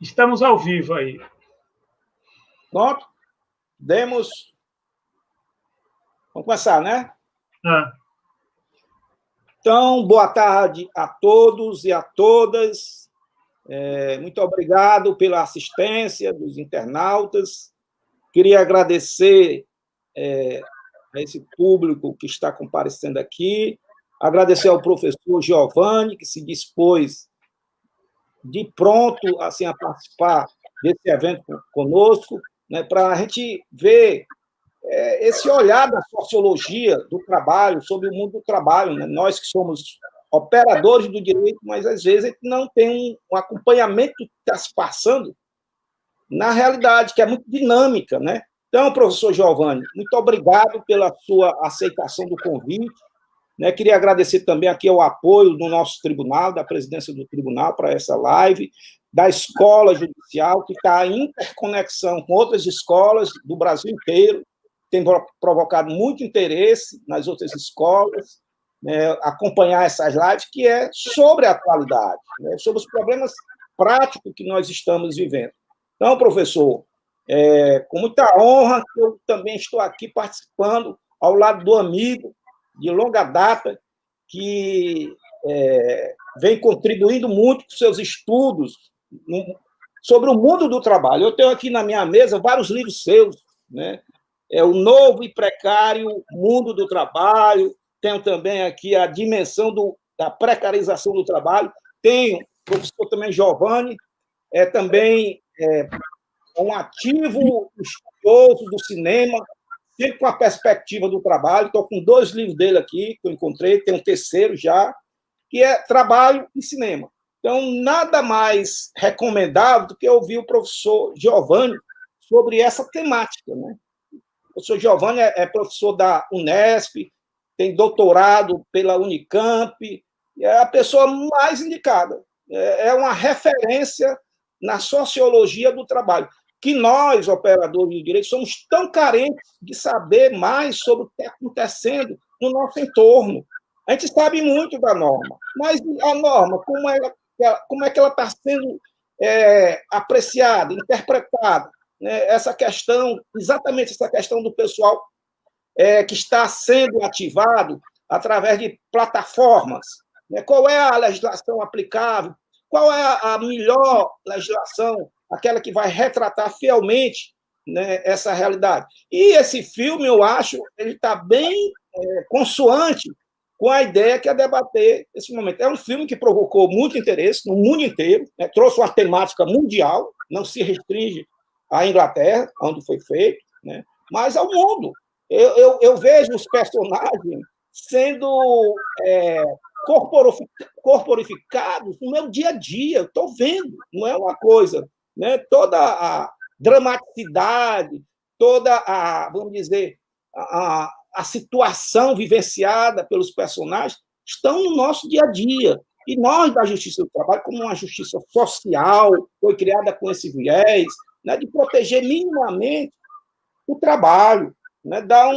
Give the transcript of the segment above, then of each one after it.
Estamos ao vivo aí. Pronto? Vamos começar, né? Então, boa tarde a todos e a todas. Muito obrigado pela assistência dos internautas. Queria agradecer a esse público que está comparecendo aqui, agradecer ao professor Giovanni, que se dispôs de pronto assim, a participar desse evento conosco, né, para a gente ver esse olhar da sociologia do trabalho, sobre o mundo do trabalho. Né? Nós que somos operadores do direito, mas às vezes a gente não tem um acompanhamento do que está se passando na realidade, que é muito dinâmica. Né? Então, professor Giovanni, muito obrigado pela sua aceitação do convite. Né? Queria agradecer também aqui o apoio do nosso tribunal, da presidência do tribunal para essa live, da escola judicial, que está em interconexão com outras escolas do Brasil inteiro, tem provocado muito interesse nas outras escolas, né? Acompanhar essas lives, que é sobre a atualidade, né? Sobre os problemas práticos que nós estamos vivendo. Então, professor, com muita honra, eu também estou aqui participando ao lado do amigo de longa data, que vem contribuindo muito com seus estudos sobre o mundo do trabalho. Eu tenho aqui na minha mesa vários livros seus, né? O novo e precário mundo do trabalho, tenho também aqui a dimensão da precarização do trabalho, tenho o professor também Giovanni, também um ativo estudioso do cinema, sempre com a perspectiva do trabalho. Estou com 2 livros dele aqui, que eu encontrei, tem um terceiro já, que é Trabalho e Cinema. Então, nada mais recomendável do que ouvir o professor Giovanni sobre essa temática. Né? O professor Giovanni é professor da Unesp, tem doutorado pela Unicamp, é a pessoa mais indicada. É uma referência na sociologia do trabalho, que nós, operadores de direito, somos tão carentes de saber mais sobre o que está acontecendo no nosso entorno. A gente sabe muito da norma, mas a norma, como é que ela está sendo apreciada, interpretada? Né? Essa questão, exatamente essa questão do pessoal que está sendo ativado através de plataformas. Né? Qual é a legislação aplicável? Qual é a melhor legislação? Aquela que vai retratar fielmente, né, essa realidade. E esse filme, eu acho, ele está bem consoante com a ideia que é debater esse momento. É um filme que provocou muito interesse no mundo inteiro, né, trouxe uma temática mundial, não se restringe à Inglaterra, onde foi feito, né, mas ao mundo. Eu vejo os personagens sendo corporificados no meu dia a dia, eu estou vendo, não é uma coisa... Né? Toda a dramaticidade, toda a, vamos dizer, a situação vivenciada pelos personagens estão no nosso dia a dia. E nós, da Justiça do Trabalho, como uma justiça social, foi criada com esse viés, né, de proteger minimamente o trabalho, né, dar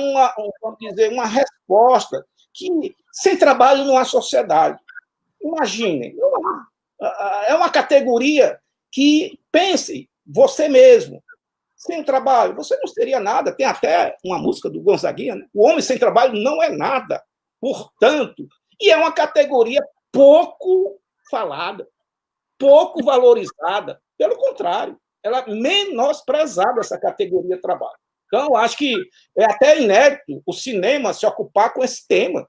vamos dizer, uma resposta que, sem trabalho, não há sociedade. Imaginem, é uma categoria que, pense, você mesmo, sem trabalho, você não seria nada. Tem até uma música do Gonzaguinha, né? O homem sem trabalho não é nada. Portanto, e é uma categoria pouco falada, pouco valorizada. Pelo contrário, ela é menosprezada, essa categoria de trabalho. Então, acho que é até inédito o cinema se ocupar com esse tema,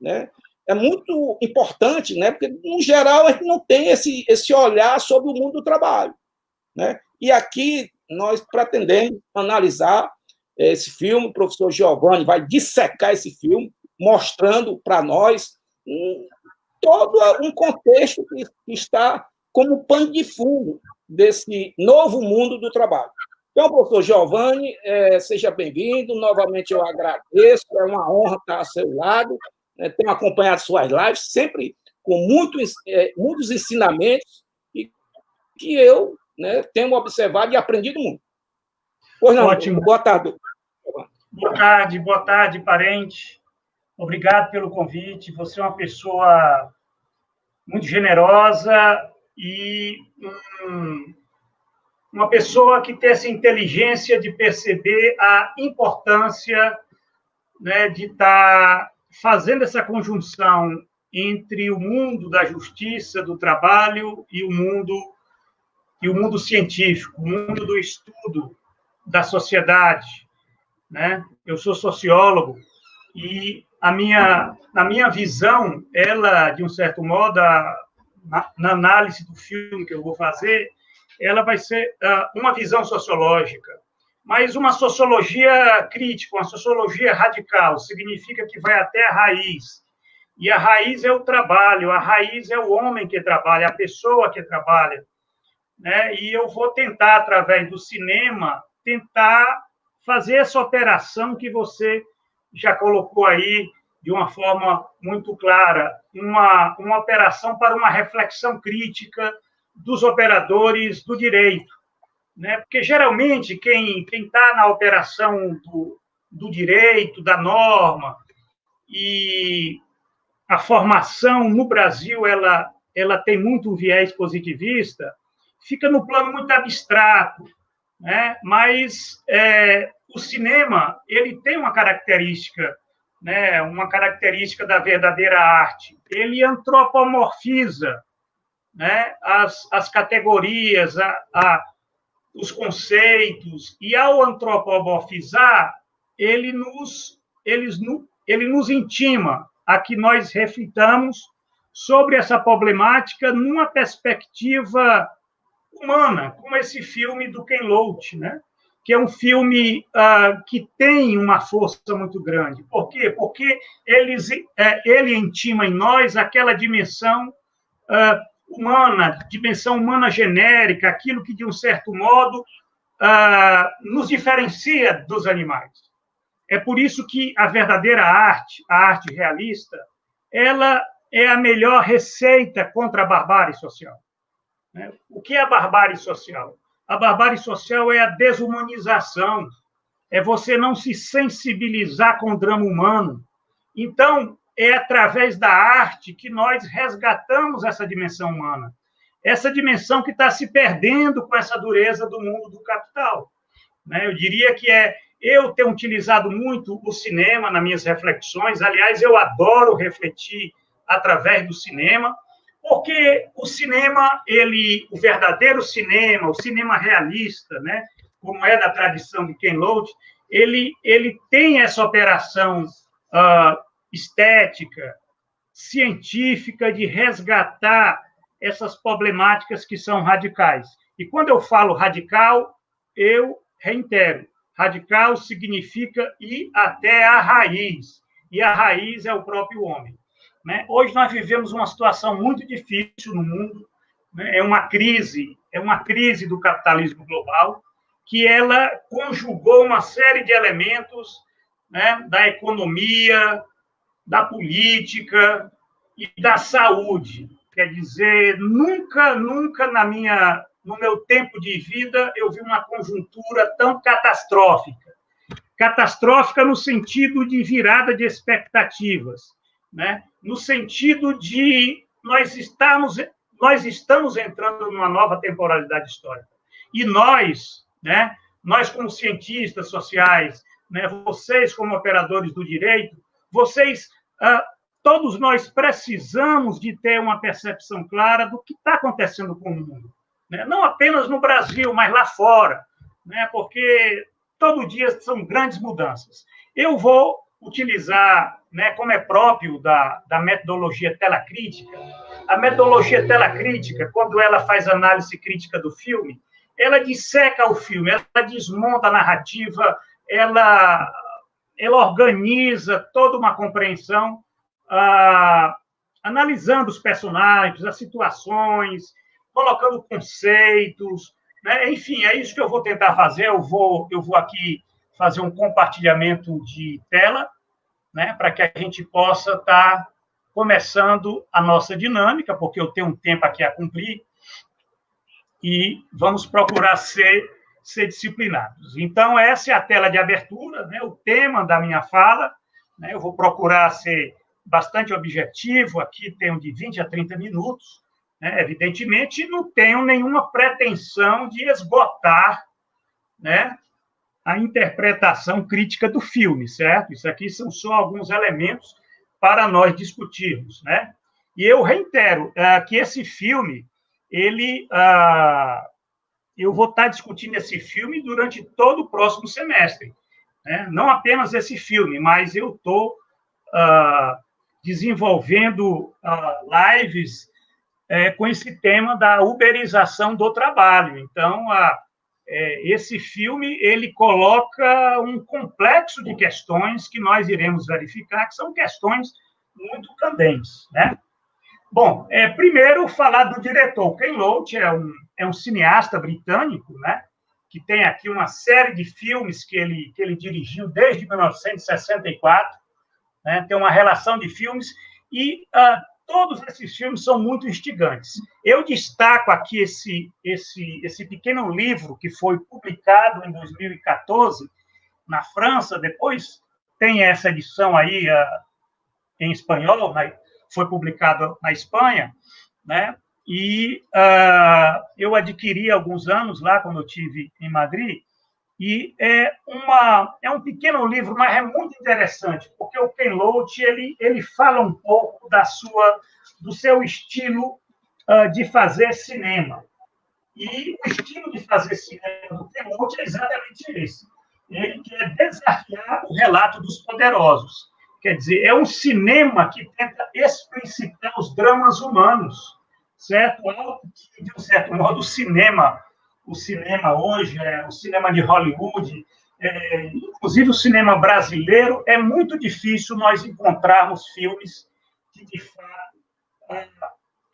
né? É muito importante, né? Porque, no geral, a gente não tem esse olhar sobre o mundo do trabalho. Né? E aqui nós pretendemos analisar esse filme, o professor Giovanni vai dissecar esse filme, mostrando para nós todo um contexto que está como pano de fundo desse novo mundo do trabalho. Então, professor Giovanni, seja bem-vindo, novamente eu agradeço, é uma honra estar ao seu lado, tenho acompanhado suas lives, sempre com muitos ensinamentos, e que eu, né, tenho observado e aprendido muito. Pois não, ótimo. Boa tarde. Boa tarde, parente. Obrigado pelo convite. Você é uma pessoa muito generosa e uma pessoa que tem essa inteligência de perceber a importância, né, de estar fazendo essa conjunção entre o mundo da justiça, do trabalho e o mundo científico, o mundo do estudo da sociedade, né? Eu sou sociólogo e a minha visão, ela, de um certo modo, na análise do filme que eu vou fazer, ela vai ser uma visão sociológica, mas uma sociologia crítica, uma sociologia radical, significa que vai até a raiz. E a raiz é o trabalho, a raiz é o homem que trabalha, a pessoa que trabalha, né? E eu vou tentar, através do cinema, tentar fazer essa operação que você já colocou aí de uma forma muito clara, uma operação para uma reflexão crítica dos operadores do direito, né? Porque, geralmente, quem está na operação do direito, da norma, e a formação no Brasil ela tem muito viés positivista, fica no plano muito abstrato, né? Mas o cinema ele tem uma característica, né? Uma característica da verdadeira arte. Ele antropomorfiza, né? As categorias, os conceitos, e ao antropomorfizar, ele nos intima a que nós reflitamos sobre essa problemática numa perspectiva humana, como esse filme do Ken Loach, né? Que é um filme que tem uma força muito grande. Por quê? Porque ele intima em nós aquela dimensão humana, dimensão humana genérica, aquilo que, de um certo modo, nos diferencia dos animais. É por isso que a verdadeira arte, a arte realista, ela é a melhor receita contra a barbárie social. O que é a barbárie social? A barbárie social é a desumanização, é você não se sensibilizar com o drama humano. Então, é através da arte que nós resgatamos essa dimensão humana, essa dimensão que está se perdendo com essa dureza do mundo do capital. Eu diria que eu tenho utilizado muito o cinema nas minhas reflexões. Aliás, eu adoro refletir através do cinema, porque o cinema, o verdadeiro cinema, o cinema realista, né, como é da tradição de Ken Loach, ele tem essa operação estética, científica, de resgatar essas problemáticas que são radicais. E quando eu falo radical, eu reitero, radical significa ir até a raiz, e a raiz é o próprio homem. Hoje nós vivemos uma situação muito difícil no mundo, é uma crise do capitalismo global, que ela conjugou uma série de elementos, né, da economia, da política e da saúde. Quer dizer, nunca no meu tempo de vida eu vi uma conjuntura tão catastrófica. Catastrófica no sentido de virada de expectativas, né? No sentido de nós estamos entrando numa nova temporalidade histórica. E nós como cientistas sociais, né, vocês como operadores do direito, todos nós precisamos de ter uma percepção clara do que está acontecendo com o mundo, né? Não apenas no Brasil, mas lá fora, né? Porque todo dia são grandes mudanças. Eu vou utilizar, né, como é próprio da metodologia telacrítica, a metodologia telacrítica, quando ela faz análise crítica do filme, ela disseca o filme, ela desmonta a narrativa, ela organiza toda uma compreensão, analisando os personagens, as situações, colocando conceitos, né? Enfim, é isso que eu vou tentar fazer. Eu vou aqui fazer um compartilhamento de tela, né, para que a gente possa estar começando a nossa dinâmica, porque eu tenho um tempo aqui a cumprir, e vamos procurar ser disciplinados. Então, essa é a tela de abertura, né, o tema da minha fala, né? Eu vou procurar ser bastante objetivo, aqui tenho de 20 a 30 minutos, né? Evidentemente, não tenho nenhuma pretensão de esgotar, né, a interpretação crítica do filme, certo? Isso aqui são só alguns elementos para nós discutirmos, né? E eu reitero que esse filme, eu vou estar discutindo esse filme durante todo o próximo semestre, né? Não apenas esse filme, mas eu estou desenvolvendo lives com esse tema da uberização do trabalho. Então, esse filme ele coloca um complexo de questões que nós iremos verificar, que são questões muito candentes, né? Bom, primeiro falar do diretor. Ken Loach é um cineasta britânico, né? Que tem aqui uma série de filmes que ele dirigiu desde 1964, né? Tem uma relação de filmes e todos esses filmes são muito instigantes. Eu destaco aqui esse pequeno livro que foi publicado em 2014 na França, depois tem essa edição aí em espanhol, né? Foi publicado na Espanha, né? E eu adquiri há alguns anos lá, quando eu estive em Madrid, e é um pequeno livro, mas é muito interessante, porque o Ken Loach ele fala um pouco do seu estilo de fazer cinema. E o estilo de fazer cinema do Ken Loach é exatamente esse. Ele quer desafiar o relato dos poderosos. Quer dizer, é um cinema que tenta explicitar os dramas humanos, certo? De um certo modo, o cinema hoje, o cinema de Hollywood, inclusive o cinema brasileiro, é muito difícil nós encontrarmos filmes que, de fato,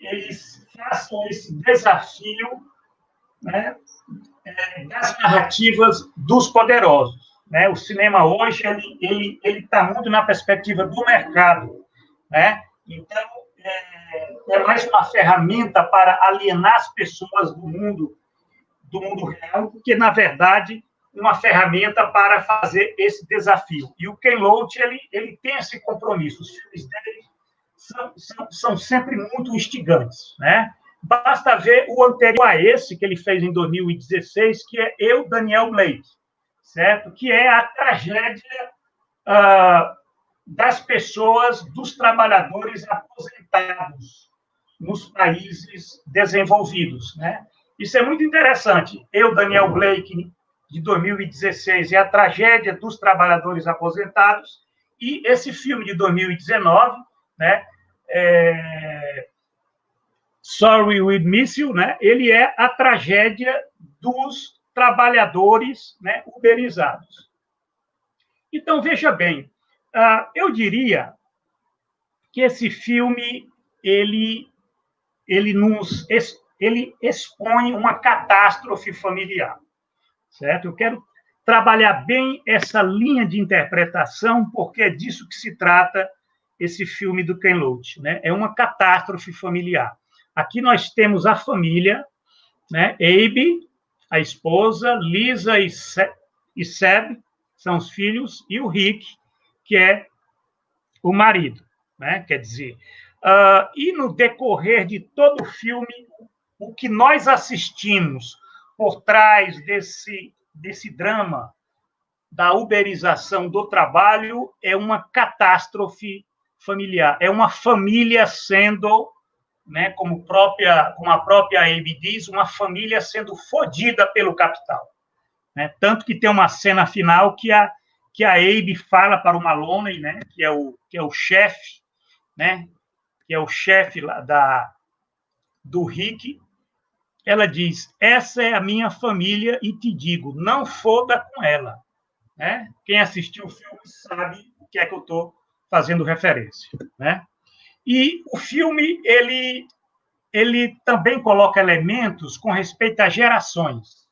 eles façam esse desafio, né, das narrativas dos poderosos, né? O cinema hoje ele está muito na perspectiva do mercado, né? Então é mais uma ferramenta para alienar as pessoas do mundo real, do que, na verdade, uma ferramenta para fazer esse desafio. E o Ken Loach, ele tem esse compromisso. Os filmes dele são sempre muito instigantes, né? Basta ver o anterior a esse, que ele fez em 2016, que é Eu, Daniel Blake, certo? Que é a tragédia das pessoas, dos trabalhadores aposentados nos países desenvolvidos, né? Isso é muito interessante. Eu, Daniel Blake, de 2016, é a tragédia dos trabalhadores aposentados, e esse filme de 2019, né, Sorry We Miss You, né, ele é a tragédia dos trabalhadores, né, uberizados. Então, veja bem, eu diria que esse filme ele expõe uma catástrofe familiar, certo? Eu quero trabalhar bem essa linha de interpretação, porque é disso que se trata esse filme do Ken Loach, né? É uma catástrofe familiar. Aqui nós temos a família, né? Abe, a esposa, Lisa e Seb, são os filhos, e o Rick, que é o marido, né? Quer dizer, e no decorrer de todo o filme, o que nós assistimos por trás desse drama da uberização do trabalho é uma catástrofe familiar, é uma família sendo, né, como a própria Abe diz, uma família sendo fodida pelo capital, né? Tanto que tem uma cena final que a Abe fala para o Maloney, né, que é o chefe, né, que é o chefe do Rick. Ela diz: essa é a minha família e te digo, não foda com ela, né? Quem assistiu o filme sabe o que é que eu estou fazendo referência, né? E o filme ele também coloca elementos com respeito às gerações.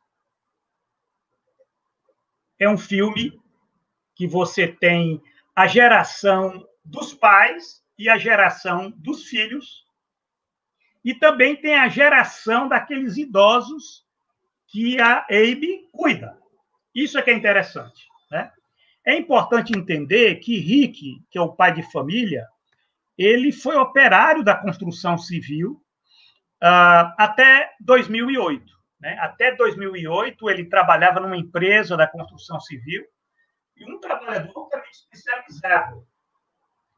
É um filme que você tem a geração dos pais e a geração dos filhos, e também tem a geração daqueles idosos que a Abe cuida. Isso é que é interessante, né? É importante entender que Rick, que é o pai de família, ele foi operário da construção civil, até 2008. Né? Até 2008, ele trabalhava numa empresa da construção civil, e um trabalhador altamente especializado.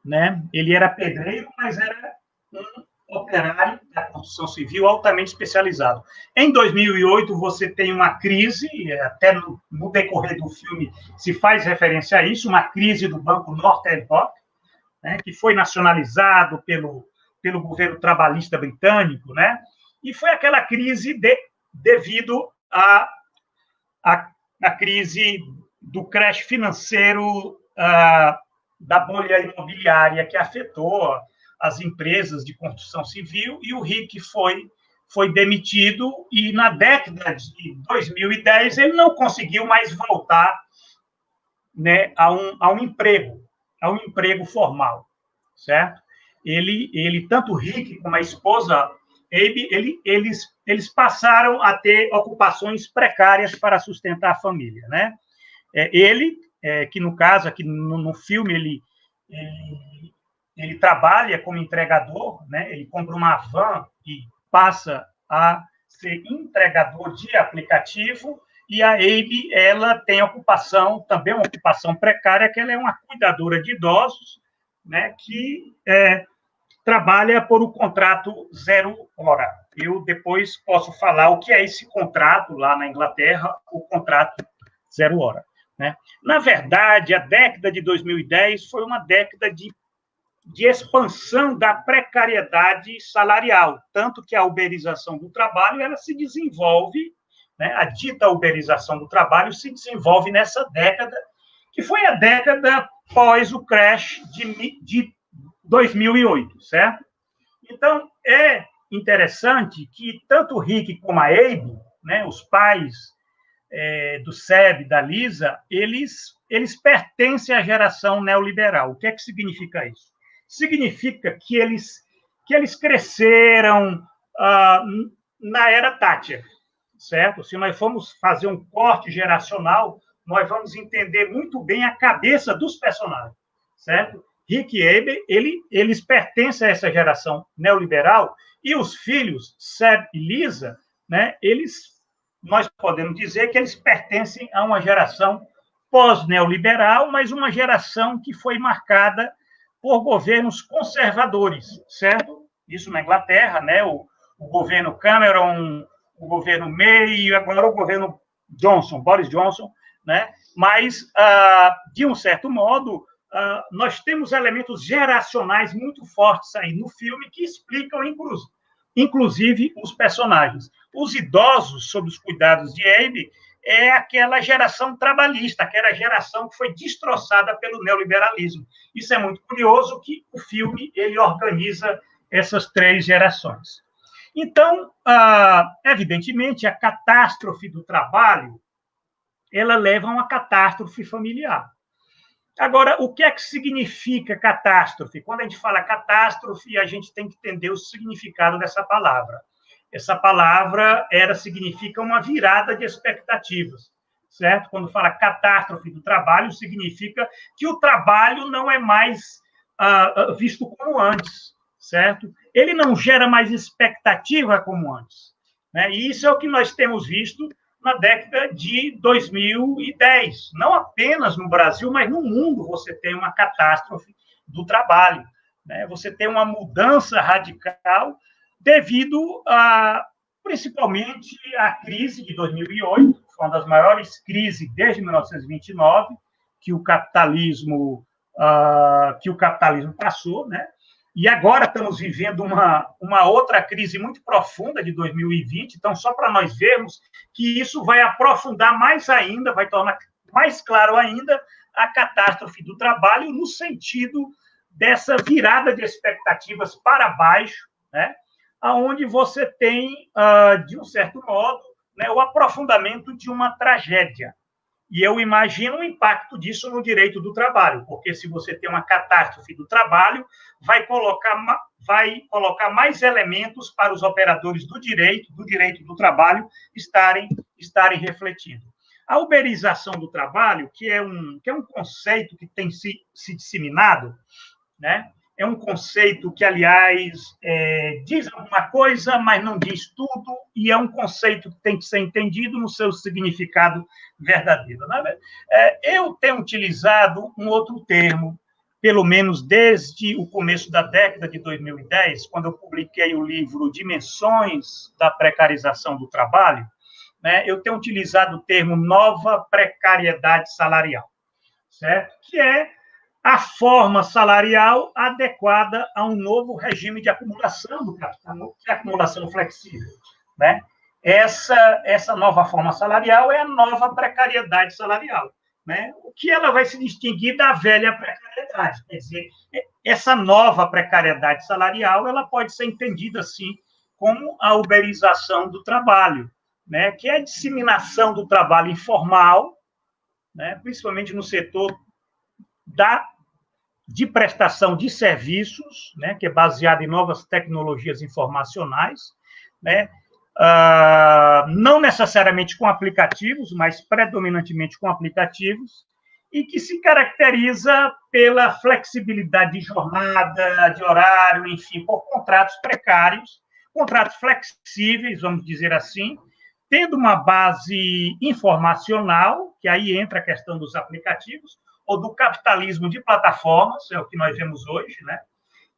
Né? Ele era pedreiro, mas era um operário da construção civil altamente especializado. Em 2008, você tem uma crise, até no decorrer do filme se faz referência a isso, uma crise do Banco Northern Rock, né, que foi nacionalizado pelo governo trabalhista britânico, né? E foi aquela crise devido à crise do crash financeiro da bolha imobiliária que afetou as empresas de construção civil, e o Rick foi demitido, e na década de 2010 ele não conseguiu mais voltar, né, a um emprego formal, certo? Ele tanto o Rick como a esposa Abe, eles passaram a ter ocupações precárias para sustentar a família, né? Que no caso, aqui no filme, ele trabalha como entregador, né? Ele compra uma van e passa a ser entregador de aplicativo, e a Abe, ela tem ocupação, também uma ocupação precária, que ela é uma cuidadora de idosos, né? Que trabalha por o contrato 0 hora. Eu depois posso falar o que é esse contrato lá na Inglaterra, o contrato 0 hora. Né? Na verdade, a década de 2010 foi uma década de expansão da precariedade salarial, tanto que a uberização do trabalho ela se desenvolve, né? A dita uberização do trabalho se desenvolve nessa década, que foi a década pós o crash de 2008, certo? Então, é interessante que tanto o Rick como a Abe, né, os pais do Seb, da Lisa, eles pertencem à geração neoliberal. O que é que significa isso? Significa que eles cresceram na era Thatcher, certo? Se nós formos fazer um corte geracional, nós vamos entender muito bem a cabeça dos personagens, certo? Rick e Abe, eles pertencem a essa geração neoliberal, e os filhos, Seb e Lisa, né, nós podemos dizer que eles pertencem a uma geração pós-neoliberal, mas uma geração que foi marcada por governos conservadores, certo? Isso na Inglaterra, né? O governo Cameron, o governo May e agora o governo Johnson, Boris Johnson, né? Mas, de um certo modo, nós temos elementos geracionais muito fortes aí no filme que explicam, inclusive, os personagens. Os idosos, sob os cuidados de Abe, é aquela geração trabalhista, aquela geração que foi destroçada pelo neoliberalismo. Isso é muito curioso, que o filme ele organiza essas três gerações. Então, evidentemente, a catástrofe do trabalho ela leva a uma catástrofe familiar. Agora, o que é que significa catástrofe? Quando a gente fala catástrofe, a gente tem que entender o significado dessa palavra. Essa palavra significa uma virada de expectativas, certo? Quando fala catástrofe do trabalho, significa que o trabalho não é mais visto como antes, certo? Ele não gera mais expectativa como antes, né? E isso é o que nós temos visto na década de 2010. Não apenas no Brasil, mas no mundo você tem uma catástrofe do trabalho, né? Você tem uma mudança radical devido principalmente à crise de 2008, que foi uma das maiores crises desde 1929, que o capitalismo passou, né? E agora estamos vivendo uma outra crise muito profunda de 2020, então, só para nós vermos que isso vai aprofundar mais ainda, vai tornar mais claro ainda a catástrofe do trabalho no sentido dessa virada de expectativas para baixo, né? Onde você tem, de um certo modo, né, o aprofundamento de uma tragédia. E eu imagino o impacto disso no direito do trabalho, porque se você tem uma catástrofe do trabalho, vai colocar mais elementos para os operadores do direito do trabalho estarem refletindo. A uberização do trabalho, que é um conceito que tem se disseminado, né? é um conceito que, aliás, diz alguma coisa, mas não diz tudo, e é um conceito que tem que ser entendido no seu significado verdadeiro. Eu tenho utilizado um outro termo, pelo menos desde o começo da década de 2010, quando eu publiquei o livro Dimensões da Precarização do Trabalho, né, eu tenho utilizado o termo nova precariedade salarial, certo? Que é a forma salarial adequada a um novo regime de acumulação do capital, que é a acumulação flexível, né? Essa nova forma salarial é a nova precariedade salarial, né? O que ela vai se distinguir da velha precariedade, quer dizer, essa nova precariedade salarial, ela pode ser entendida assim como a uberização do trabalho, né? Que é a disseminação do trabalho informal, né? Principalmente no setor de prestação de serviços, né, que é baseado em novas tecnologias informacionais, né, não necessariamente com aplicativos, mas predominantemente com aplicativos, e que se caracteriza pela flexibilidade de jornada, de horário, enfim, por contratos precários, contratos flexíveis, vamos dizer assim, tendo uma base informacional, que aí entra a questão dos aplicativos, ou do capitalismo de plataformas, é o que nós vemos hoje, né?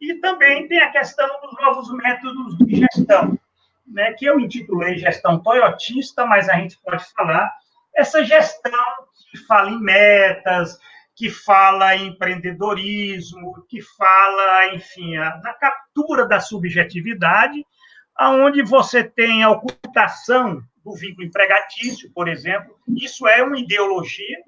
E também tem a questão dos novos métodos de gestão, né? Que eu intitulei gestão toyotista, mas a gente pode falar essa gestão que fala em metas, que fala em empreendedorismo, que fala, enfim, na captura da subjetividade, aonde você tem a ocultação do vínculo empregatício, por exemplo. Isso é uma ideologia,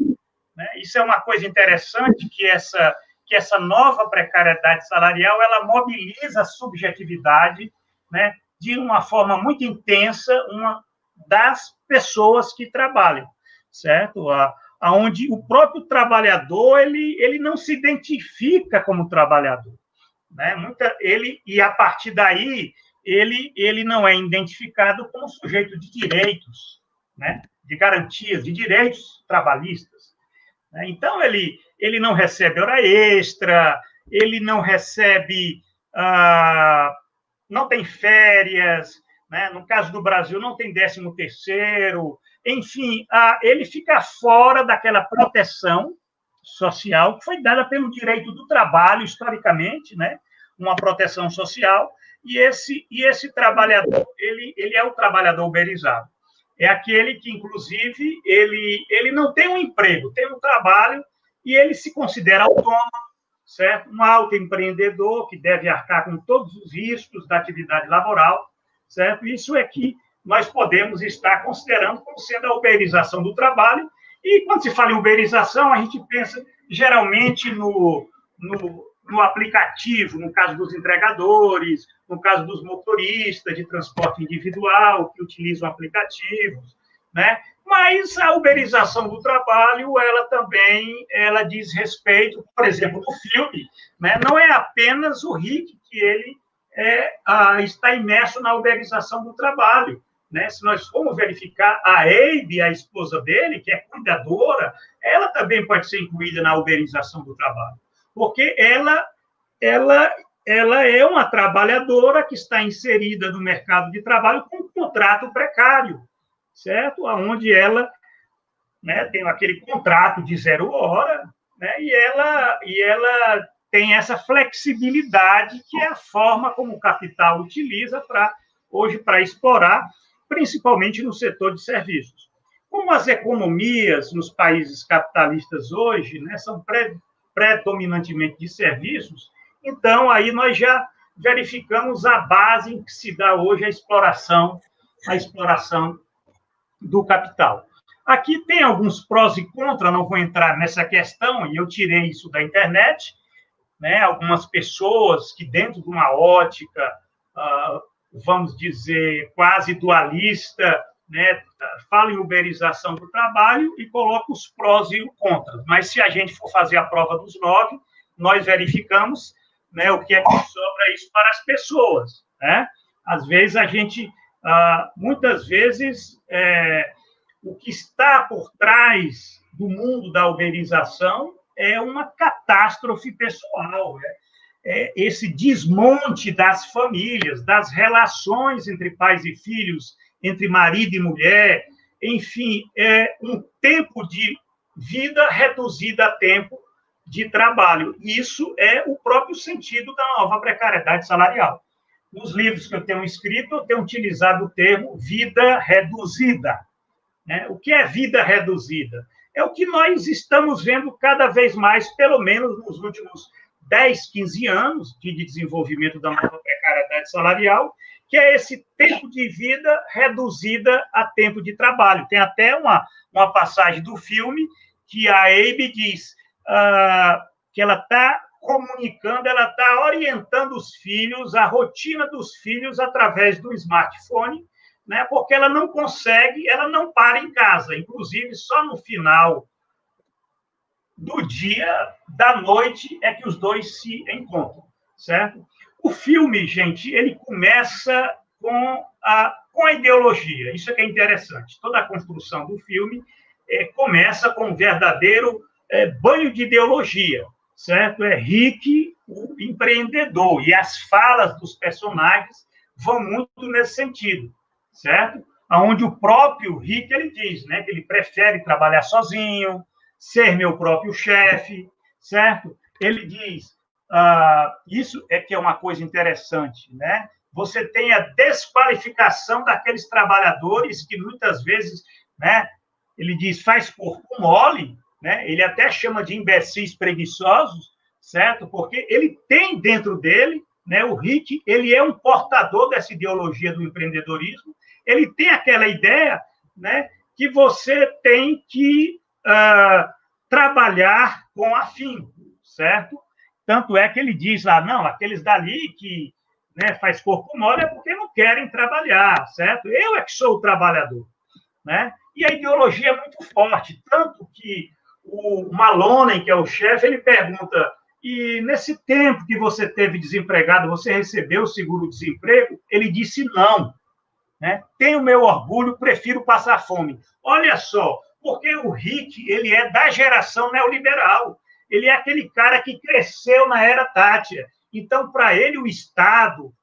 né? Isso é uma coisa interessante, que essa nova precariedade salarial, ela mobiliza a subjetividade, né, de uma forma muito intensa, das pessoas que trabalham, certo? Aonde o próprio trabalhador, ele não se identifica como trabalhador, né? E a partir daí, ele não é identificado como sujeito de direitos, né? De garantias, de direitos trabalhistas. Então, ele não recebe hora extra, ele não recebe, não tem férias, né? No caso do Brasil, não tem 13º, enfim, ele fica fora daquela proteção social que foi dada pelo direito do trabalho, historicamente, né? Uma proteção social, e esse trabalhador, ele é o trabalhador uberizado. É aquele que, inclusive, ele não tem um emprego, tem um trabalho e ele se considera autônomo, certo? Um autoempreendedor que deve arcar com todos os riscos da atividade laboral, certo? Isso é que nós podemos estar considerando como sendo a uberização do trabalho. E quando se fala em uberização, a gente pensa geralmente no aplicativo, no caso dos entregadores, no caso dos motoristas de transporte individual, que utilizam aplicativos, né? Mas a uberização do trabalho, ela diz respeito, por exemplo, no filme, né? Não é apenas o Rick que ele está imerso na uberização do trabalho, né? Se nós formos verificar, a Abe, a esposa dele, que é cuidadora, ela também pode ser incluída na uberização do trabalho, porque ela é uma trabalhadora que está inserida no mercado de trabalho com um contrato precário, certo? Onde ela, né, tem aquele contrato de 0 hora, né, e ela tem essa flexibilidade, que é a forma como o capital utiliza hoje para explorar, principalmente no setor de serviços. Como as economias nos países capitalistas hoje, né, são predominantemente de serviços, então aí nós já verificamos a base em que se dá hoje a exploração do capital. Aqui tem alguns prós e contras, não vou entrar nessa questão, e eu tirei isso da internet, né? Algumas pessoas que, dentro de uma ótica, vamos dizer, quase dualista, né, falam em uberização do trabalho e colocam os prós e os contras. Mas se a gente for fazer a prova dos 9, nós verificamos, né, o que é que sobra isso para as pessoas, né? Às vezes muitas vezes, o que está por trás do mundo da uberização é uma catástrofe pessoal, né? esse desmonte das famílias, das relações entre pais e filhos, entre marido e mulher, enfim, é um tempo de vida reduzida a tempo de trabalho. Isso é o próprio sentido da nova precariedade salarial. Nos livros que eu tenho escrito, eu tenho utilizado o termo vida reduzida. Né? O que é vida reduzida? É o que nós estamos vendo cada vez mais, pelo menos nos últimos 10, 15 anos de desenvolvimento da nova precariedade salarial, que é esse tempo de vida reduzida a tempo de trabalho. Tem até uma passagem do filme que a Abe diz que ela está comunicando, ela está orientando os filhos, a rotina dos filhos através do smartphone, né, porque ela não consegue, ela não para em casa, inclusive só no final do dia, da noite, é que os dois se encontram, certo? O filme, gente, ele começa com a ideologia, isso é que é interessante. Toda a construção do filme começa com um verdadeiro banho de ideologia, certo? É Rick, o empreendedor, e as falas dos personagens vão muito nesse sentido, certo? Onde o próprio Rick, ele diz, né, que ele prefere trabalhar sozinho, ser meu próprio chefe, certo? Ele diz, isso é que é uma coisa interessante, né? Você tem a desqualificação daqueles trabalhadores que muitas vezes, né, ele diz, faz corpo mole, né? Ele até chama de imbecis preguiçosos, certo? Porque ele tem dentro dele, né, o Rick, ele é um portador dessa ideologia do empreendedorismo, ele tem aquela ideia, né, que você tem que trabalhar com afinco, certo? Tanto é que ele diz lá, não, aqueles dali que, né, faz corpo mole é porque não querem trabalhar, certo? Eu é que sou o trabalhador, né? E a ideologia é muito forte, tanto que o Maloney, que é o chefe, ele pergunta, e nesse tempo que você teve desempregado, você recebeu o seguro-desemprego? Ele disse não, né? Tenho meu orgulho, prefiro passar fome. Olha só, porque o Rick, ele é da geração neoliberal, ele é aquele cara que cresceu na era Thatcher. Então, para ele, o Estado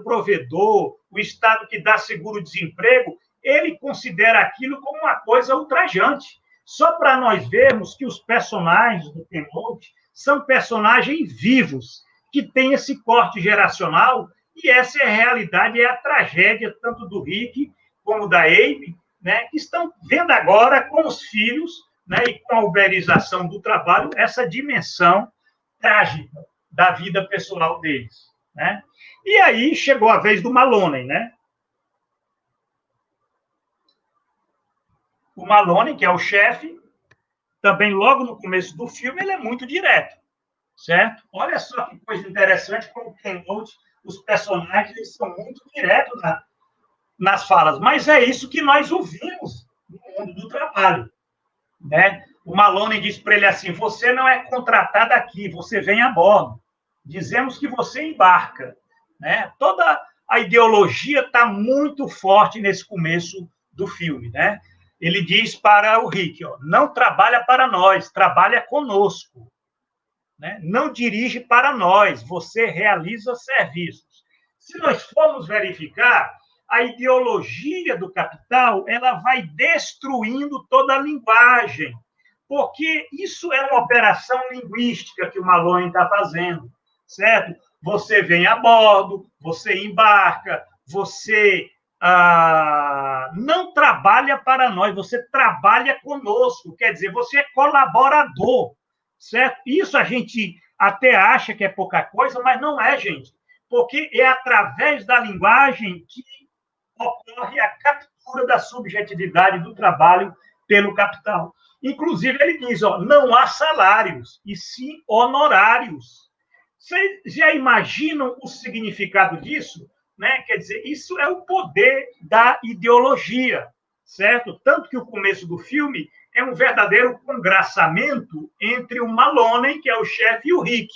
provedor, o Estado que dá seguro-desemprego, ele considera aquilo como uma coisa ultrajante. Só para nós vermos que os personagens do Ken Loach são personagens vivos, que têm esse corte geracional, e essa é a realidade, é a tragédia tanto do Rick como da Abe, né, que estão vendo agora com os filhos, né, e com a uberização do trabalho, essa dimensão trágica da vida pessoal deles. Né? E aí chegou a vez do Maloney, né? O Maloney, que é o chefe, também logo no começo do filme, ele é muito direto, certo? Olha só que coisa interessante, como Ken Loach, os personagens são muito diretos nas falas, mas é isso que nós ouvimos no mundo do trabalho, né? O Maloney diz para ele assim, você não é contratado aqui, você vem a bordo. Dizemos que você embarca, né? Toda a ideologia está muito forte nesse começo do filme, né? Ele diz para o Rick, ó, não trabalha para nós, trabalha conosco. Né? Não dirige para nós, você realiza serviços. Se nós formos verificar, a ideologia do capital ela vai destruindo toda a linguagem, porque isso é uma operação linguística que o Maloney está fazendo, certo? Você vem a bordo, você embarca, você não trabalha para nós, você trabalha conosco, quer dizer, você é colaborador, certo? Isso a gente até acha que é pouca coisa, mas não é, gente, porque é através da linguagem que ocorre a captura da subjetividade do trabalho pelo capital. Inclusive, ele diz, ó, não há salários, e sim honorários. Vocês já imaginam o significado disso? Né? Quer dizer, isso é o poder da ideologia, certo? Tanto que o começo do filme é um verdadeiro congraçamento entre o Maloney, que é o chefe, e o Rick,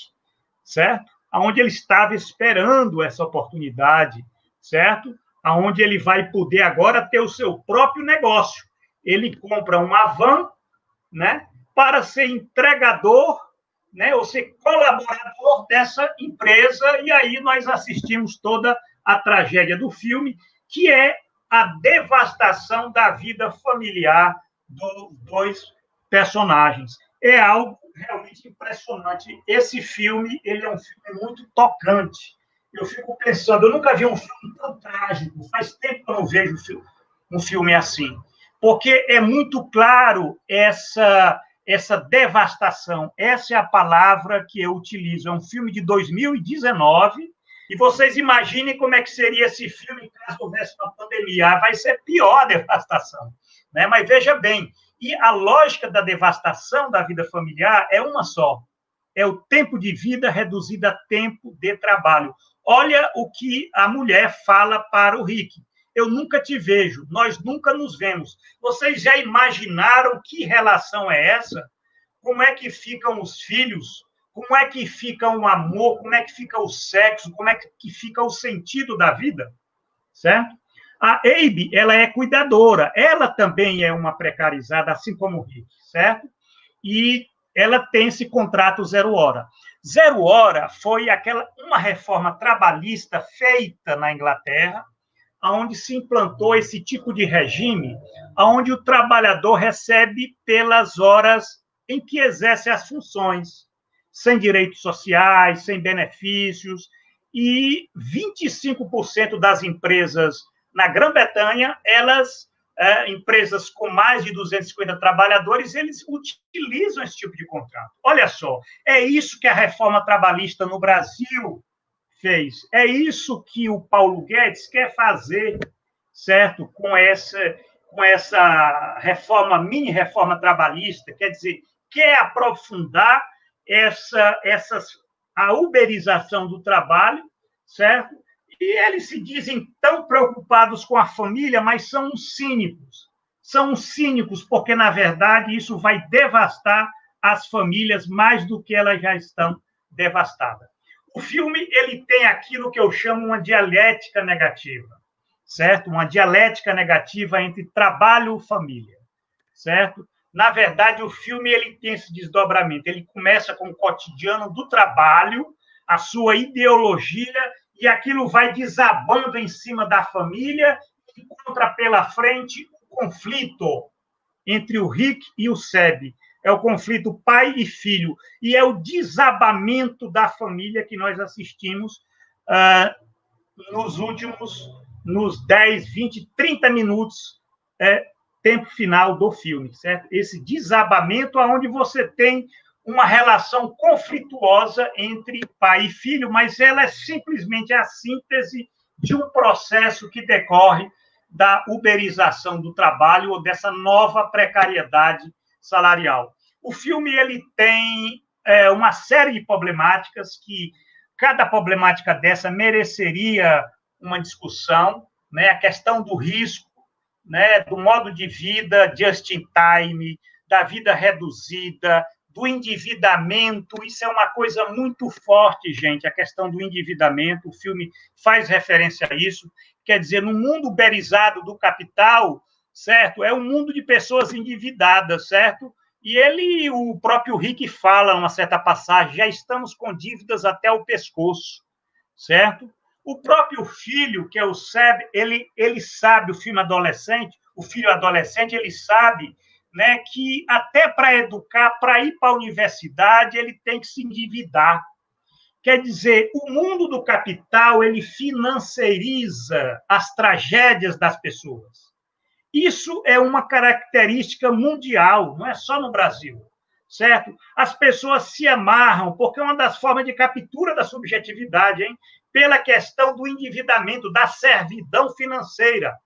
certo? Onde ele estava esperando essa oportunidade, certo? Onde ele vai poder agora ter o seu próprio negócio. Ele compra uma van, né, para ser entregador né, ou ser colaborador dessa empresa, e aí nós assistimos toda a tragédia do filme, que é a devastação da vida familiar dos dois personagens. É algo realmente impressionante. Esse filme, ele é um filme muito tocante. Eu fico pensando, eu nunca vi um filme tão trágico, faz tempo que eu não vejo um filme assim, porque é muito claro essa devastação. Essa é a palavra que eu utilizo. É um filme de 2019, e vocês imaginem como é que seria esse filme caso houvesse uma pandemia. Vai ser pior a devastação, né? Mas veja bem, e a lógica da devastação da vida familiar é uma só. É o tempo de vida reduzido a tempo de trabalho. Olha o que a mulher fala para o Rick. Eu nunca te vejo, nós nunca nos vemos. Vocês já imaginaram que relação é essa? Como é que ficam os filhos? Como é que fica o amor? Como é que fica o sexo? Como é que fica o sentido da vida? Certo? A Abe, ela é cuidadora. Ela também é uma precarizada, assim como o Rick, certo? E ela tem esse contrato 0 hora. 0 hora foi uma reforma trabalhista feita na Inglaterra, onde se implantou esse tipo de regime, onde o trabalhador recebe pelas horas em que exerce as funções, sem direitos sociais, sem benefícios, e 25% das empresas na Grã-Bretanha, empresas com mais de 250 trabalhadores, eles utilizam esse tipo de contrato. Olha só, é isso que a reforma trabalhista no Brasil fez. É isso que o Paulo Guedes quer fazer, certo? Com essa reforma, mini-reforma trabalhista, quer dizer, quer aprofundar a uberização do trabalho, certo? E eles se dizem tão preocupados com a família, mas são uns cínicos. São uns cínicos porque, na verdade, isso vai devastar as famílias mais do que elas já estão devastadas. O filme ele tem aquilo que eu chamo uma dialética negativa, certo? Uma dialética negativa entre trabalho e família, certo? Na verdade, o filme ele tem esse desdobramento. Ele começa com o cotidiano do trabalho, a sua ideologia, e aquilo vai desabando em cima da família, e encontra pela frente o conflito entre o Rick e o Seb. É o conflito pai e filho, e é o desabamento da família que nós assistimos nos 10, 20, 30 minutos, tempo final do filme, certo? Esse desabamento onde você tem uma relação conflituosa entre pai e filho, mas ela é simplesmente a síntese de um processo que decorre da uberização do trabalho ou dessa nova precariedade salarial. O filme ele tem uma série de problemáticas que cada problemática dessa mereceria uma discussão, né? A questão do risco, né? Do modo de vida just in time, da vida reduzida, do endividamento, isso é uma coisa muito forte, gente, a questão do endividamento, o filme faz referência a isso, quer dizer, no mundo uberizado do capital, certo? É um mundo de pessoas endividadas, certo? E o próprio Rick fala, numa certa passagem, já estamos com dívidas até o pescoço, certo? O próprio filho, que é o Seb, ele sabe, o filho adolescente, ele sabe, né, que até para educar, para ir para a universidade, ele tem que se endividar. Quer dizer, o mundo do capital, ele financiariza as tragédias das pessoas. Isso é uma característica mundial, não é só no Brasil, certo? As pessoas se amarram, porque é uma das formas de captura da subjetividade, hein? Pela questão do endividamento, da servidão financeira,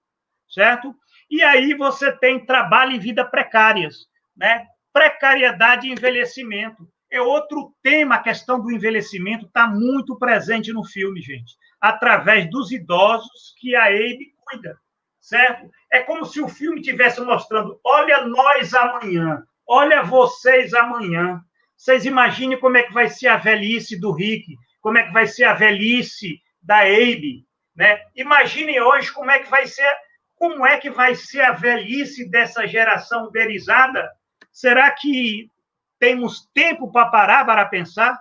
certo? E aí você tem trabalho e vida precárias, né? Precariedade e envelhecimento. É outro tema, a questão do envelhecimento está muito presente no filme, gente, através dos idosos que a Abe cuida, certo? É como se o filme estivesse mostrando, olha nós amanhã, olha vocês amanhã. Vocês imaginem como é que vai ser a velhice do Rick, como é que vai ser a velhice da Abe, né? Imaginem hoje como é que vai ser a velhice dessa geração uberizada. Será que temos tempo para parar para pensar?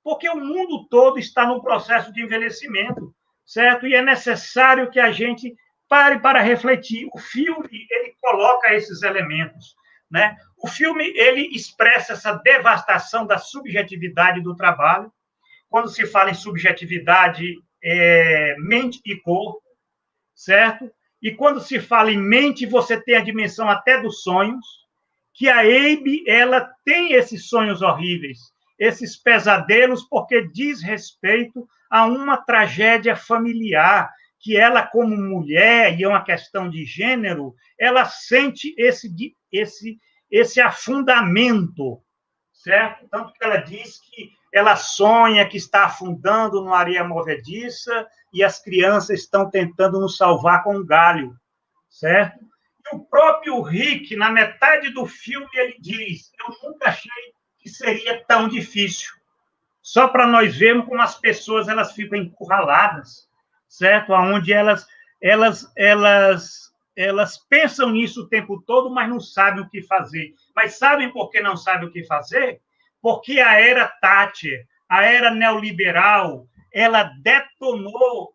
Porque o mundo todo está num processo de envelhecimento, certo? E é necessário que a gente pare para refletir. O filme, ele coloca esses elementos, né? O filme, ele expressa essa devastação da subjetividade do trabalho. Quando se fala em subjetividade, mente e corpo, certo? E quando se fala em mente, você tem a dimensão até dos sonhos, que a Abe, ela tem esses sonhos horríveis, esses pesadelos, porque diz respeito a uma tragédia familiar, que ela, como mulher, e é uma questão de gênero, ela sente esse afundamento, certo? Tanto que ela diz que ela sonha que está afundando numa areia movediça e as crianças estão tentando nos salvar com um galho, certo? E o próprio Rick, na metade do filme, ele diz: eu nunca achei que seria tão difícil. Só para nós vermos como as pessoas elas ficam encurraladas, certo? Onde elas pensam nisso o tempo todo, mas não sabem o que fazer. Mas sabem por que não sabem o que fazer? Porque a era Thatcher, a era neoliberal, ela detonou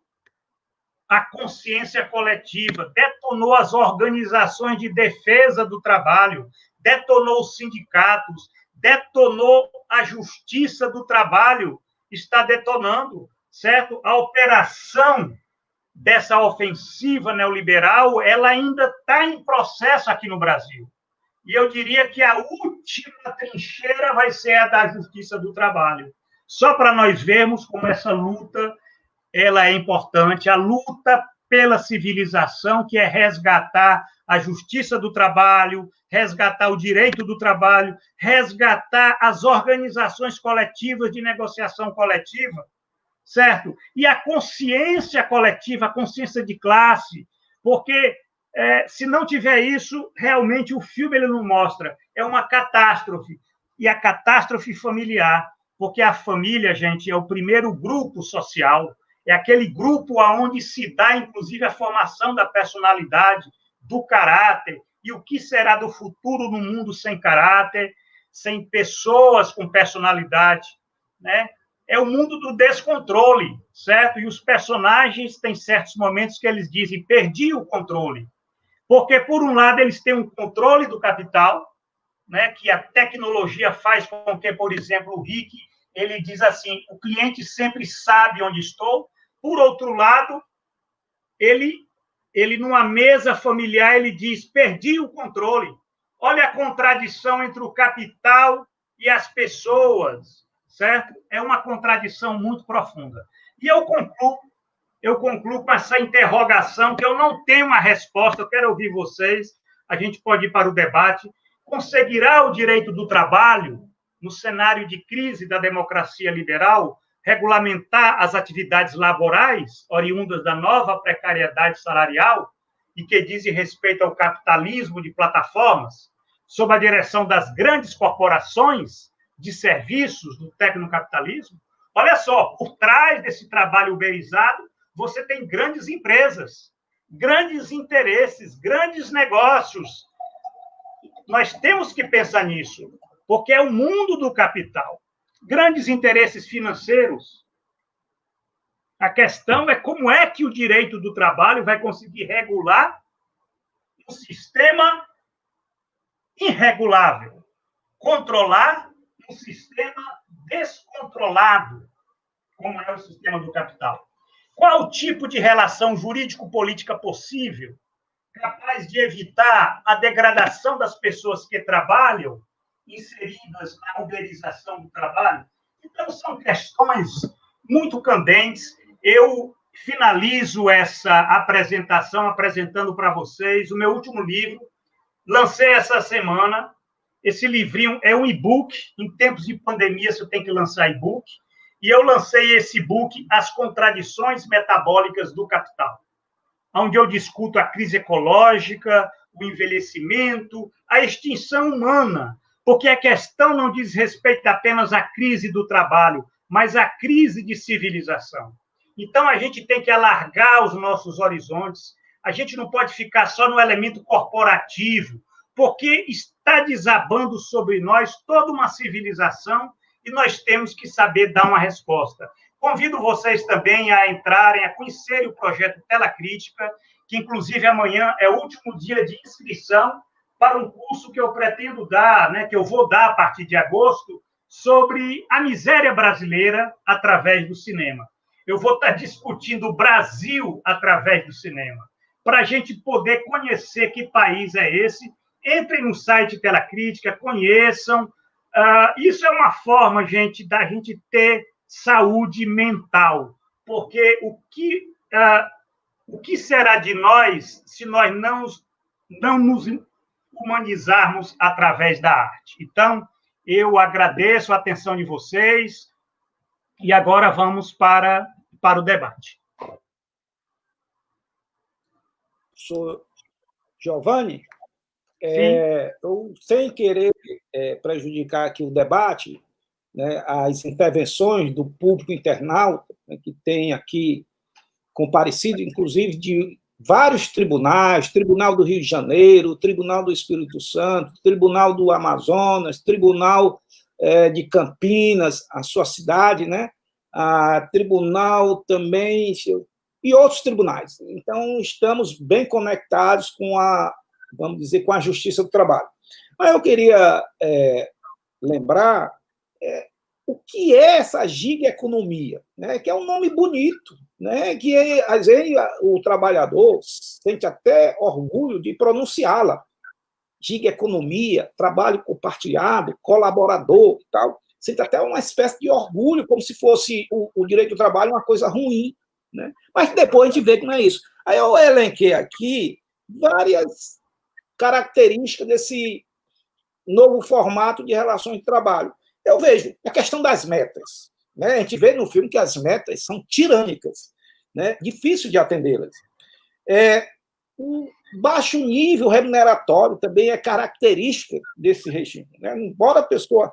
a consciência coletiva, detonou as organizações de defesa do trabalho, detonou os sindicatos, detonou a justiça do trabalho, está detonando, certo? A operação dessa ofensiva neoliberal, ela ainda está em processo aqui no Brasil. E eu diria que a última trincheira vai ser a da justiça do trabalho. Só para nós vermos como essa luta ela é importante, a luta pela civilização, que é resgatar a justiça do trabalho, resgatar o direito do trabalho, resgatar as organizações coletivas de negociação coletiva, certo? E a consciência coletiva, a consciência de classe, porque se não tiver isso, realmente o filme ele não mostra, é uma catástrofe, e a catástrofe familiar, porque a família, gente, é o primeiro grupo social, é aquele grupo onde se dá, inclusive, a formação da personalidade, do caráter, e o que será do futuro no mundo sem caráter, sem pessoas com personalidade, né? É o mundo do descontrole, certo? E os personagens têm certos momentos que eles dizem, perdi o controle. Porque, por um lado, eles têm um controle do capital, né, que a tecnologia faz com que, por exemplo, o Rick, ele diz assim, o cliente sempre sabe onde estou. Por outro lado, ele numa mesa familiar, ele diz, perdi o controle. Olha a contradição entre o capital e as pessoas, certo? É uma contradição muito profunda. E eu concluo com essa interrogação, que eu não tenho uma resposta, eu quero ouvir vocês, a gente pode ir para o debate. Conseguirá o direito do trabalho, no cenário de crise da democracia liberal, regulamentar as atividades laborais oriundas da nova precariedade salarial e que dizem respeito ao capitalismo de plataformas, sob a direção das grandes corporações de serviços do tecnocapitalismo? Olha só, por trás desse trabalho uberizado, você tem grandes empresas, grandes interesses, grandes negócios. Nós temos que pensar nisso, porque é o mundo do capital. Grandes interesses financeiros. A questão é como é que o direito do trabalho vai conseguir regular um sistema irregulável, controlar um sistema descontrolado, como é o sistema do capital. Qual o tipo de relação jurídico-política possível capaz de evitar a degradação das pessoas que trabalham, inseridas na uberização do trabalho? Então, são questões muito candentes. Eu finalizo essa apresentação apresentando para vocês o meu último livro. Lancei essa semana. Esse livrinho é um e-book. Em tempos de pandemia, você tem que lançar e-book. E eu lancei esse e-book, As Contradições Metabólicas do Capital, onde eu discuto a crise ecológica, o envelhecimento, a extinção humana, porque a questão não diz respeito apenas à crise do trabalho, mas à crise de civilização. Então, a gente tem que alargar os nossos horizontes, a gente não pode ficar só no elemento corporativo, porque está desabando sobre nós toda uma civilização e nós temos que saber dar uma resposta. Convido vocês também a entrarem, a conhecerem o projeto Tela Crítica, que, inclusive, amanhã é o último dia de inscrição para um curso que eu pretendo dar, né, que eu vou dar a partir de agosto, sobre a miséria brasileira através do cinema. Eu vou estar discutindo o Brasil através do cinema, para a gente poder conhecer que país é esse. Entrem no site Tela Crítica, conheçam. Isso é uma forma, gente, da gente ter saúde mental, porque o que será de nós se nós não nos humanizarmos através da arte? Então, eu agradeço a atenção de vocês e agora vamos para o debate. Sou Giovanni. Eu, sem querer prejudicar aqui o debate, né, as intervenções do público internauta, né, que tem aqui comparecido, inclusive, de vários tribunais, Tribunal do Rio de Janeiro, Tribunal do Espírito Santo, Tribunal do Amazonas, Tribunal de Campinas, a sua cidade, né? Tribunal também, e outros tribunais. Então, estamos bem conectados com vamos dizer, com a Justiça do Trabalho. Mas eu queria lembrar o que é essa gigaeconomia, né? Que é um nome bonito, né? Que às vezes o trabalhador sente até orgulho de pronunciá-la. Gigaeconomia, trabalho compartilhado, colaborador e tal. Sente até uma espécie de orgulho, como se fosse o direito do trabalho uma coisa ruim, né? Mas depois a gente vê que não é isso. Aí eu elenquei aqui várias características desse novo formato de relações de trabalho. Eu vejo a questão das metas, né? A gente vê no filme que as metas são tirânicas, né? Difícil de atendê-las. O baixo nível remuneratório também é característica desse regime, né? Embora a pessoa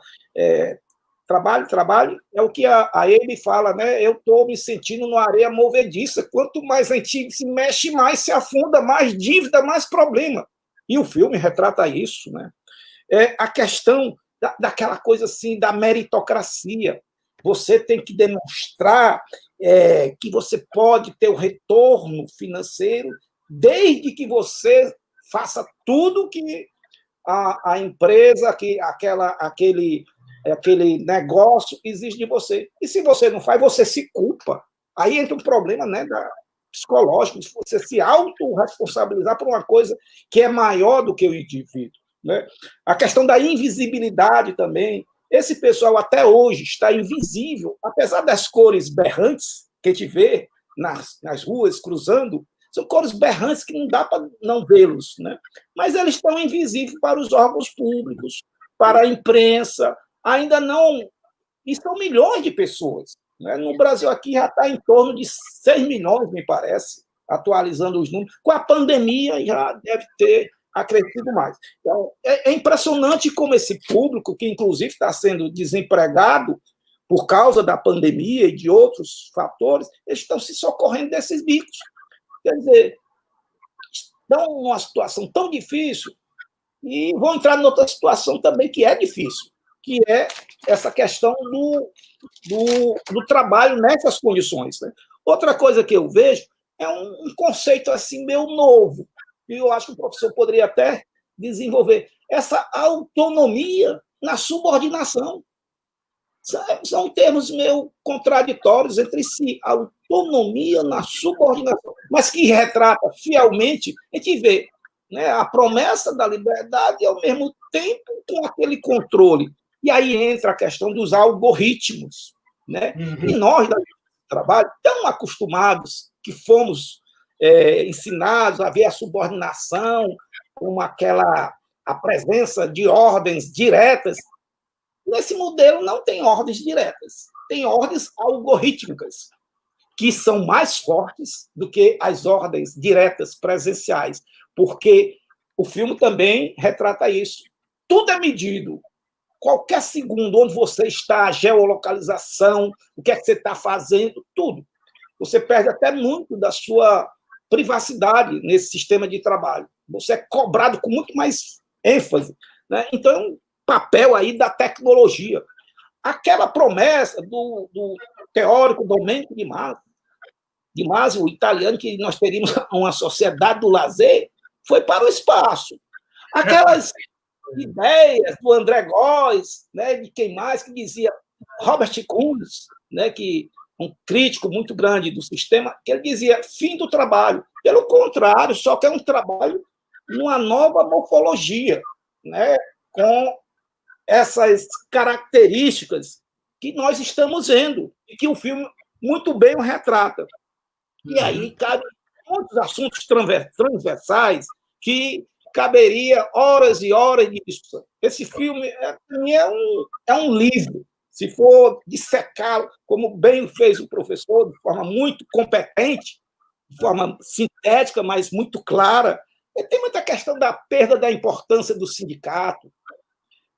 trabalhe, é o que a ele fala, né? Eu estou me sentindo numa areia movediça. Quanto mais a gente se mexe, mais se afunda, mais dívida, mais problema. E o filme retrata isso, né? A questão daquela coisa assim, da meritocracia. Você tem que demonstrar que você pode ter o retorno financeiro desde que você faça tudo que a empresa, que aquele negócio exige de você. E se você não faz, você se culpa. Aí entra um problema, né, psicológico, de você se autorresponsabilizar por uma coisa que é maior do que o indivíduo, né? A questão da invisibilidade também. Esse pessoal até hoje está invisível, apesar das cores berrantes que a gente vê nas ruas, cruzando, são cores berrantes que não dá para não vê-los, né? Mas eles estão invisíveis para os órgãos públicos, para a imprensa, ainda não... E são milhões de pessoas, né? No Brasil aqui já está em torno de 6 milhões, me parece, atualizando os números. Com a pandemia já deve ter acrescido mais. Então, é impressionante como esse público, que inclusive está sendo desempregado por causa da pandemia e de outros fatores, eles estão se socorrendo desses bicos. Quer dizer, estão numa situação tão difícil e vão entrar em outra situação também que é difícil, que é essa questão do trabalho nessas condições, né? Outra coisa que eu vejo é um conceito assim meio novo, e eu acho que o professor poderia até desenvolver, essa autonomia na subordinação. São termos meio contraditórios entre si, autonomia na subordinação, mas que retrata fielmente, a gente vê, né, a promessa da liberdade e, ao mesmo tempo, com aquele controle. E aí entra a questão dos algoritmos, né? E nós, da trabalho, tão acostumados que fomos ensinados a ver a subordinação como a presença de ordens diretas. Nesse modelo não tem ordens diretas, tem ordens algorítmicas, que são mais fortes do que as ordens diretas presenciais, porque o filme também retrata isso. Tudo é medido. Qualquer segundo, onde você está, a geolocalização, o que é que você está fazendo, tudo. Você perde até muito da sua privacidade nesse sistema de trabalho. Você é cobrado com muito mais ênfase. Né? Então, é um papel aí da tecnologia. Aquela promessa do teórico Domenico de Masi, o italiano, que nós teríamos uma sociedade do lazer, foi para o espaço. Aquelas ideias do André Góes, né, de quem mais, que dizia Robert Kuhns, né, que um crítico muito grande do sistema, que ele dizia fim do trabalho. Pelo contrário, só que é um trabalho numa nova morfologia, né, com essas características que nós estamos vendo e que o filme muito bem o retrata. E aí cabe muitos assuntos transversais que caberia horas e horas de discussão. Esse filme é um livro. Se for dissecá-lo, como bem fez o professor, de forma muito competente, de forma sintética, mas muito clara, tem muita questão da perda da importância do sindicato.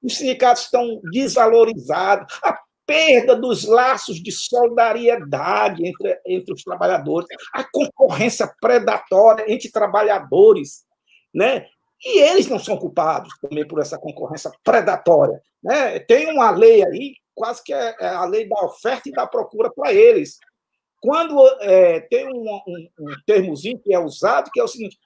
Os sindicatos estão desvalorizados, a perda dos laços de solidariedade entre os trabalhadores, a concorrência predatória entre trabalhadores, né? E eles não são culpados também por essa concorrência predatória. Né? Tem uma lei aí, quase que é a lei da oferta e da procura para eles. Quando tem um termozinho que é usado, que é o seguinte,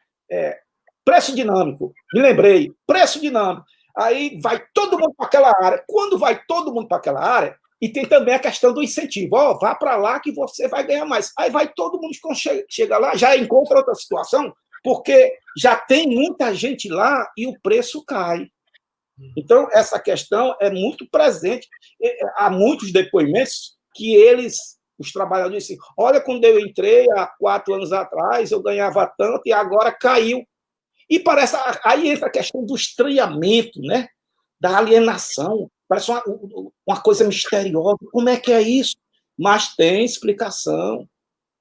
preço dinâmico. Me lembrei, preço dinâmico. Aí vai todo mundo para aquela área. Quando vai todo mundo para aquela área, e tem também a questão do incentivo. Vá para lá que você vai ganhar mais. Aí vai todo mundo, quando chega lá, já encontra outra situação, porque já tem muita gente lá e o preço cai. Então, essa questão é muito presente. Há muitos depoimentos que os trabalhadores, dizem, olha, quando eu entrei há 4 anos atrás, eu ganhava tanto e agora caiu. E parece, aí entra a questão do estranhamento, né? Da alienação. Parece uma coisa misteriosa. Como é que é isso? Mas tem explicação.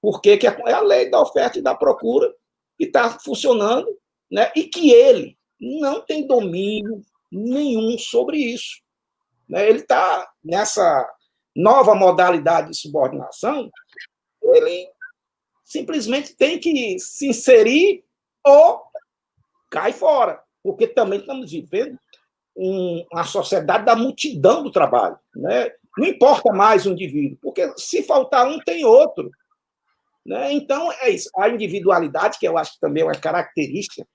Porque é a lei da oferta e da procura que está funcionando, né? E que ele não tem domínio nenhum sobre isso. Né? Ele está nessa nova modalidade de subordinação, ele simplesmente tem que se inserir ou cai fora, porque também estamos vivendo uma sociedade da multidão do trabalho. Né? Não importa mais o indivíduo, porque se faltar um, tem outro. Né? Então, é isso. A individualidade, que eu acho que também é uma característica,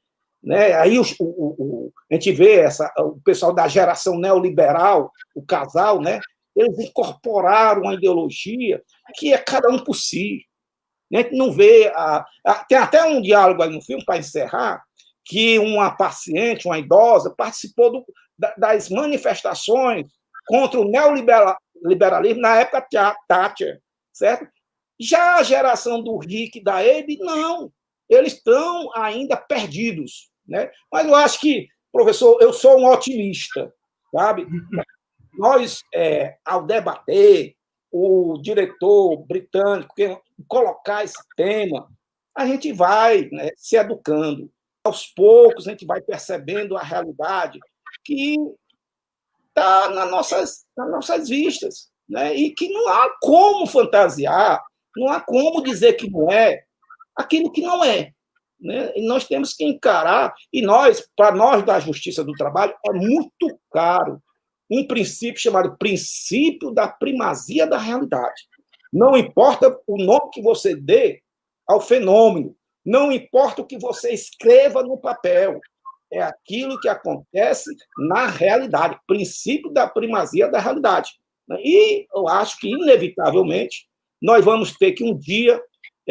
né? Aí a gente vê o pessoal da geração neoliberal, o casal, né? Eles incorporaram uma ideologia que é cada um por si. A gente não vê... Tem até um diálogo aí no filme, para encerrar, que uma paciente, uma idosa, participou das manifestações contra o neoliberalismo na época Thatcher, certo? Já a geração do Rick e da Abe, não. Eles estão ainda perdidos. Né? Mas eu acho que, professor, eu sou um otimista, sabe? Nós, ao debater, o diretor britânico colocar esse tema, a gente vai, né, se educando. Aos poucos, a gente vai percebendo a realidade que está nas nossas vistas, né? E que não há como fantasiar, não há como dizer que não é aquilo que não é. Né? E nós temos que encarar, e para nós da Justiça do Trabalho, é muito caro um princípio chamado princípio da primazia da realidade. Não importa o nome que você dê ao fenômeno, não importa o que você escreva no papel, é aquilo que acontece na realidade, princípio da primazia da realidade. E eu acho que, inevitavelmente, nós vamos ter que um dia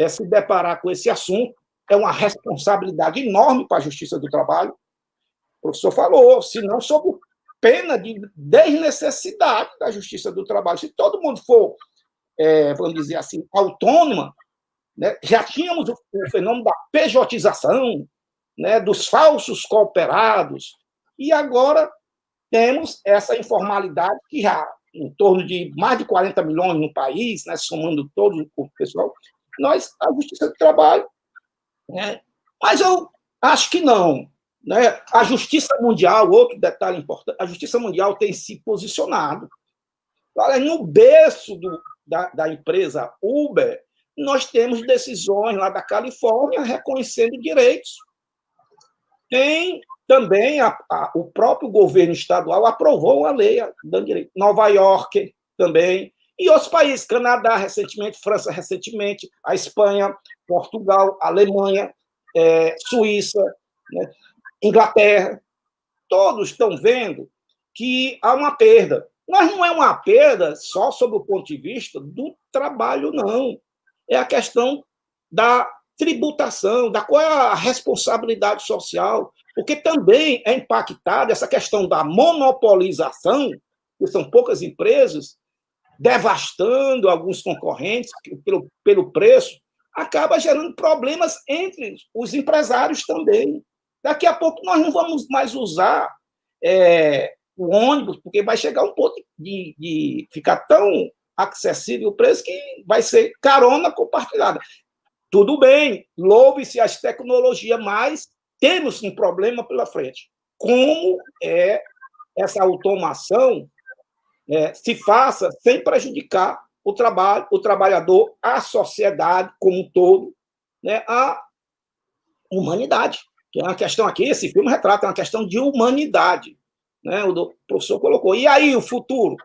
se deparar com esse assunto. É uma responsabilidade enorme para a Justiça do Trabalho. O professor falou, se não sob pena de desnecessidade da Justiça do Trabalho. Se todo mundo for, vamos dizer assim, autônoma, né, já tínhamos o fenômeno da pejotização, né, dos falsos cooperados, e agora temos essa informalidade que já em torno de mais de 40 milhões no país, né, somando todo o pessoal, a Justiça do Trabalho, né, mas eu acho que não. Né? A Justiça Mundial, outro detalhe importante, a Justiça Mundial tem se posicionado. No berço da empresa Uber, nós temos decisões lá da Califórnia reconhecendo direitos. Tem também o próprio governo estadual aprovou uma lei dando direito. Nova York também, e outros países, Canadá recentemente, França recentemente, a Espanha, Portugal, Alemanha, Suíça, né, Inglaterra, todos estão vendo que há uma perda. Mas não é uma perda só sob o ponto de vista do trabalho, não. É a questão da tributação, da qual é a responsabilidade social, porque também é impactada essa questão da monopolização, que são poucas empresas, devastando alguns concorrentes pelo preço, acaba gerando problemas entre os empresários também. Daqui a pouco nós não vamos mais usar o ônibus, porque vai chegar um ponto de ficar tão acessível o preço que vai ser carona compartilhada. Tudo bem, louve-se as tecnologias, mas temos um problema pela frente. Como essa automação se faça sem prejudicar o trabalhador, a sociedade como um todo, né, a humanidade. Que é uma questão aqui, esse filme retrata uma questão de humanidade. Né, o professor colocou. E aí, o futuro?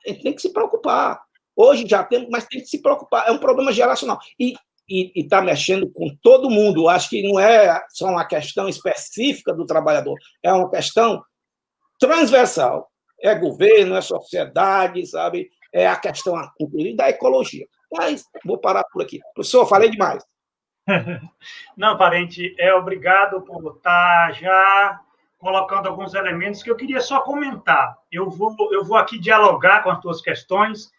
A gente tem que se preocupar. Hoje já temos, mas tem que se preocupar. É um problema geracional. E está mexendo com todo mundo. Acho que não é só uma questão específica do trabalhador, é uma questão transversal. É governo, é sociedade, sabe? É a questão da ecologia. Mas vou parar por aqui. Professor, falei demais. Não, Parente, obrigado por estar já colocando alguns elementos que eu queria só comentar. Eu vou aqui dialogar com as tuas questões,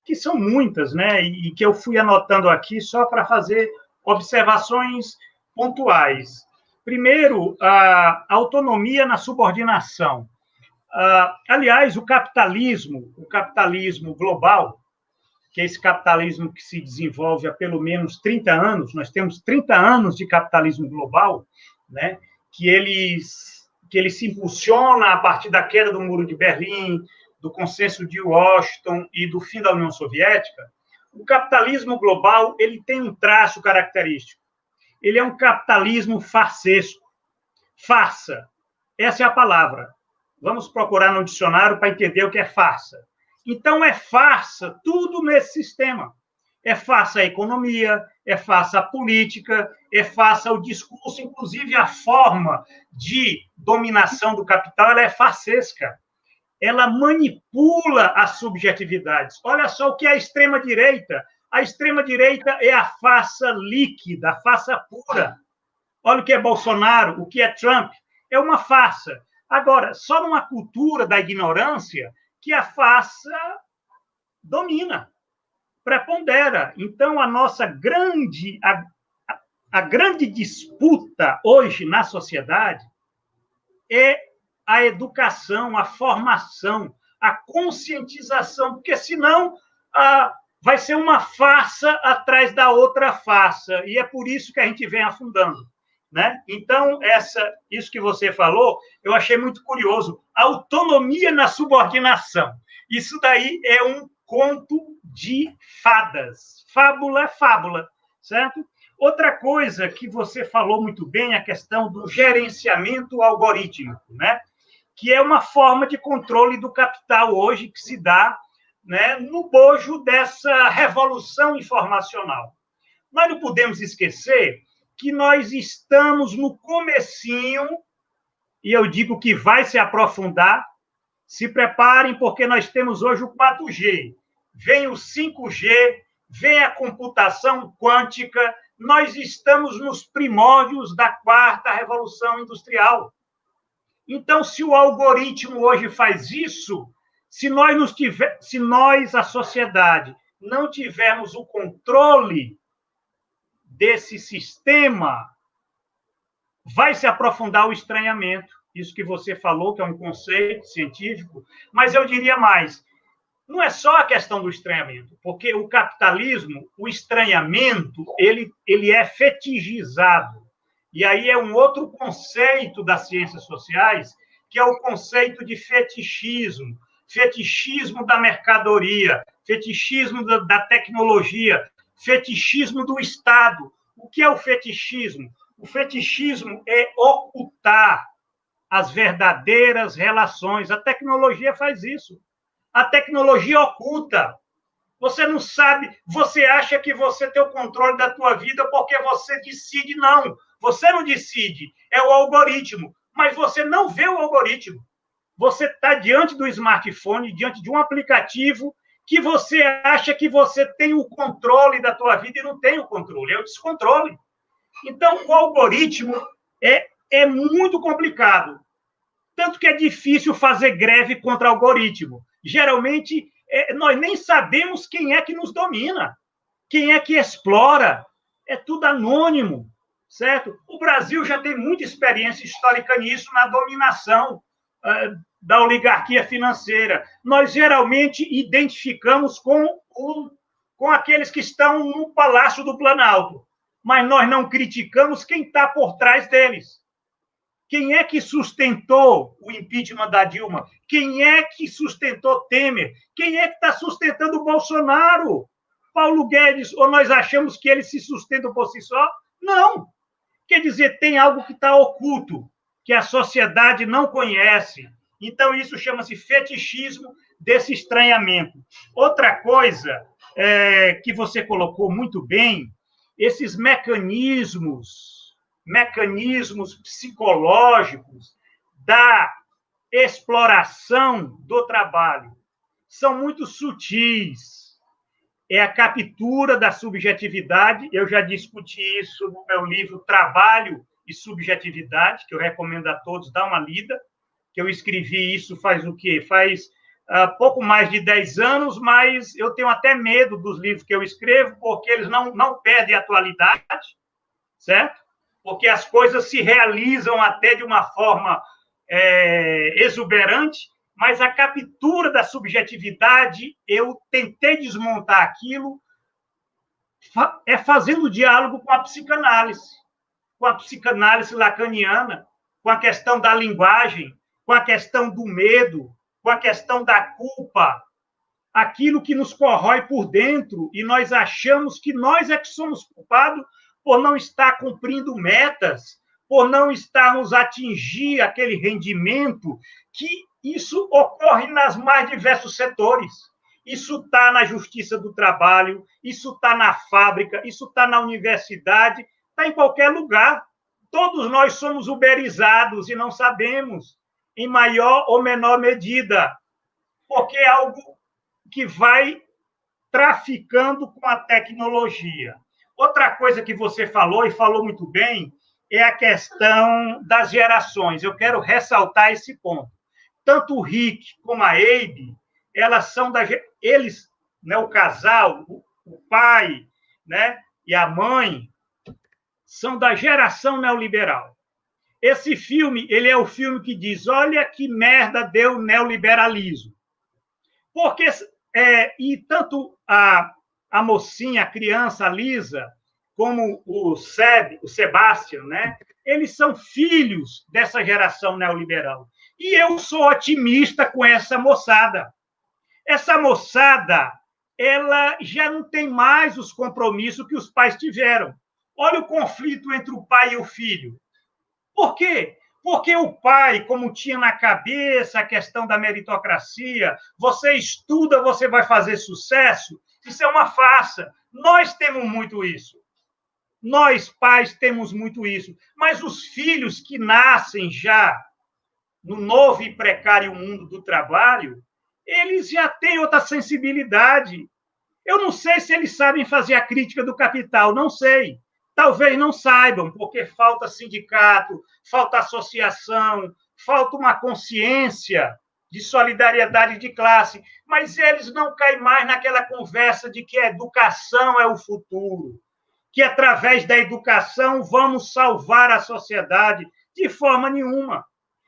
que são muitas, né? E que eu fui anotando aqui só para fazer observações pontuais. Primeiro, a autonomia na subordinação. Aliás, o capitalismo global, que é esse capitalismo que se desenvolve há pelo menos 30 anos, nós temos 30 anos de capitalismo global, né, que ele se impulsiona a partir da queda do Muro de Berlim, do Consenso de Washington e do fim da União Soviética. O capitalismo global ele tem um traço característico. Ele é um capitalismo farsesco. Farsa. Essa é a palavra. Vamos procurar no dicionário para entender o que é farsa. Então, é farsa tudo nesse sistema. É farsa a economia, é farsa a política, é farsa o discurso, inclusive a forma de dominação do capital, ela é farsesca. Ela manipula as subjetividades. Olha só o que é a extrema-direita. A extrema-direita é a farsa líquida, a farsa pura. Olha o que é Bolsonaro, o que é Trump. É uma farsa. Agora, só numa cultura da ignorância que a farsa domina, prepondera. Então, a nossa grande disputa hoje na sociedade é a educação, a formação, a conscientização, porque senão vai ser uma farsa atrás da outra farsa, e é por isso que a gente vem afundando. Né? Então, isso que você falou, eu achei muito curioso. Autonomia na subordinação. Isso daí é um conto de fadas. Fábula é fábula, certo? Outra coisa que você falou muito bem é a questão do gerenciamento algorítmico, né? Que é uma forma de controle do capital hoje que se dá, né, no bojo dessa revolução informacional. Nós não podemos esquecer que nós estamos no comecinho, e eu digo que vai se aprofundar. Se preparem, porque nós temos hoje o 4G, vem o 5G, vem a computação quântica, nós estamos nos primórdios da quarta revolução industrial. Então, se o algoritmo hoje faz isso, se nós, a sociedade, não tivermos o controle desse sistema, vai se aprofundar o estranhamento. Isso que você falou, que é um conceito científico, mas eu diria mais, não é só a questão do estranhamento, porque o capitalismo, o estranhamento, ele é fetichizado. E aí é um outro conceito das ciências sociais, que é o conceito de fetichismo, fetichismo da mercadoria, fetichismo da tecnologia, fetichismo do Estado. O que é o fetichismo? O fetichismo é ocultar as verdadeiras relações. A tecnologia faz isso. A tecnologia oculta. Você não sabe, você acha que você tem o controle da tua vida porque você decide. Não, você não decide, é o algoritmo. Mas você não vê o algoritmo. Você está diante do smartphone, diante de um aplicativo que você acha que você tem o controle da tua vida e não tem o controle, é o descontrole. Então, o algoritmo é muito complicado. Tanto que é difícil fazer greve contra o algoritmo. Geralmente, nós nem sabemos quem é que nos domina, quem é que explora. É tudo anônimo, certo? O Brasil já tem muita experiência histórica nisso, na dominação da oligarquia financeira. Nós geralmente identificamos com aqueles que estão no Palácio do Planalto, mas nós não criticamos quem está por trás deles. Quem é que sustentou o impeachment da Dilma? Quem é que sustentou Temer? Quem é que está sustentando o Bolsonaro? Paulo Guedes, ou nós achamos que ele se sustenta por si só? Não. Quer dizer, tem algo que está oculto, que a sociedade não conhece. Então, isso chama-se fetichismo desse estranhamento. Outra coisa que você colocou muito bem, esses mecanismos psicológicos da exploração do trabalho são muito sutis. É a captura da subjetividade. Eu já discuti isso no meu livro Trabalho e Subjetividade, que eu recomendo a todos dar uma lida, que eu escrevi isso faz o quê? Faz pouco mais de 10 anos, mas eu tenho até medo dos livros que eu escrevo, porque eles não perdem a atualidade, certo? Porque as coisas se realizam até de uma forma exuberante, mas a captura da subjetividade, eu tentei desmontar aquilo fazendo diálogo com a psicanálise lacaniana, com a questão da linguagem, com a questão do medo, com a questão da culpa, aquilo que nos corrói por dentro e nós achamos que nós é que somos culpados por não estar cumprindo metas, por não estarmos atingir aquele rendimento, que isso ocorre nas mais diversos setores. Isso está na justiça do trabalho, isso está na fábrica, isso está na universidade, está em qualquer lugar. Todos nós somos uberizados e não sabemos, em maior ou menor medida, porque é algo que vai traficando com a tecnologia. Outra coisa que você falou, e falou muito bem, é a questão das gerações. Eu quero ressaltar esse ponto. Tanto o Rick como a Abe, elas são eles, né, o casal, o pai, né, e a mãe, são da geração neoliberal. Esse filme, ele é o filme que diz, olha que merda deu o neoliberalismo. Porque, e tanto a mocinha, a criança, a Lisa, como o Sebastian, né? Eles são filhos dessa geração neoliberal. E eu sou otimista com essa moçada. Essa moçada, ela já não tem mais os compromissos que os pais tiveram. Olha o conflito entre o pai e o filho. Por quê? Porque o pai, como tinha na cabeça a questão da meritocracia, você estuda, você vai fazer sucesso, isso é uma farsa. Nós temos muito isso. Nós, pais, temos muito isso. Mas os filhos que nascem já no novo e precário mundo do trabalho, eles já têm outra sensibilidade. Eu não sei se eles sabem fazer a crítica do capital, não sei. Talvez não saibam, porque falta sindicato, falta associação, falta uma consciência de solidariedade de classe, mas eles não caem mais naquela conversa de que a educação é o futuro, que através da educação vamos salvar a sociedade, de forma nenhuma.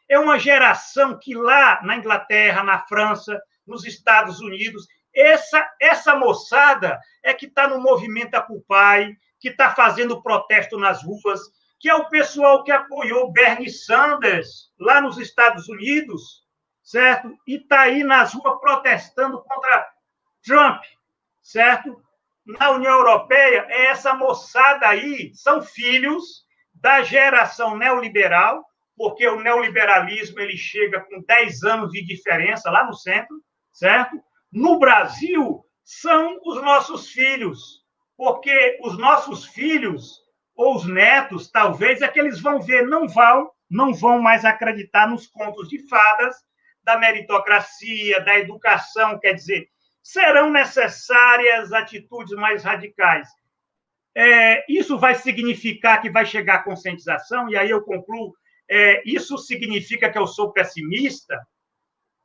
É uma geração que lá na Inglaterra, na França, nos Estados Unidos, essa moçada é que está no movimento Occupy, que está fazendo protesto nas ruas, que é o pessoal que apoiou Bernie Sanders lá nos Estados Unidos, certo? E está aí nas ruas protestando contra Trump, certo? Na União Europeia, essa moçada aí são filhos da geração neoliberal, porque o neoliberalismo ele chega com 10 anos de diferença lá no centro, certo? No Brasil, são os nossos filhos, porque os nossos filhos, ou os netos, talvez, é que eles vão ver, não vão mais acreditar nos contos de fadas, da meritocracia, da educação, quer dizer, serão necessárias atitudes mais radicais. Isso vai significar que vai chegar a conscientização, e aí eu concluo, isso significa que eu sou pessimista,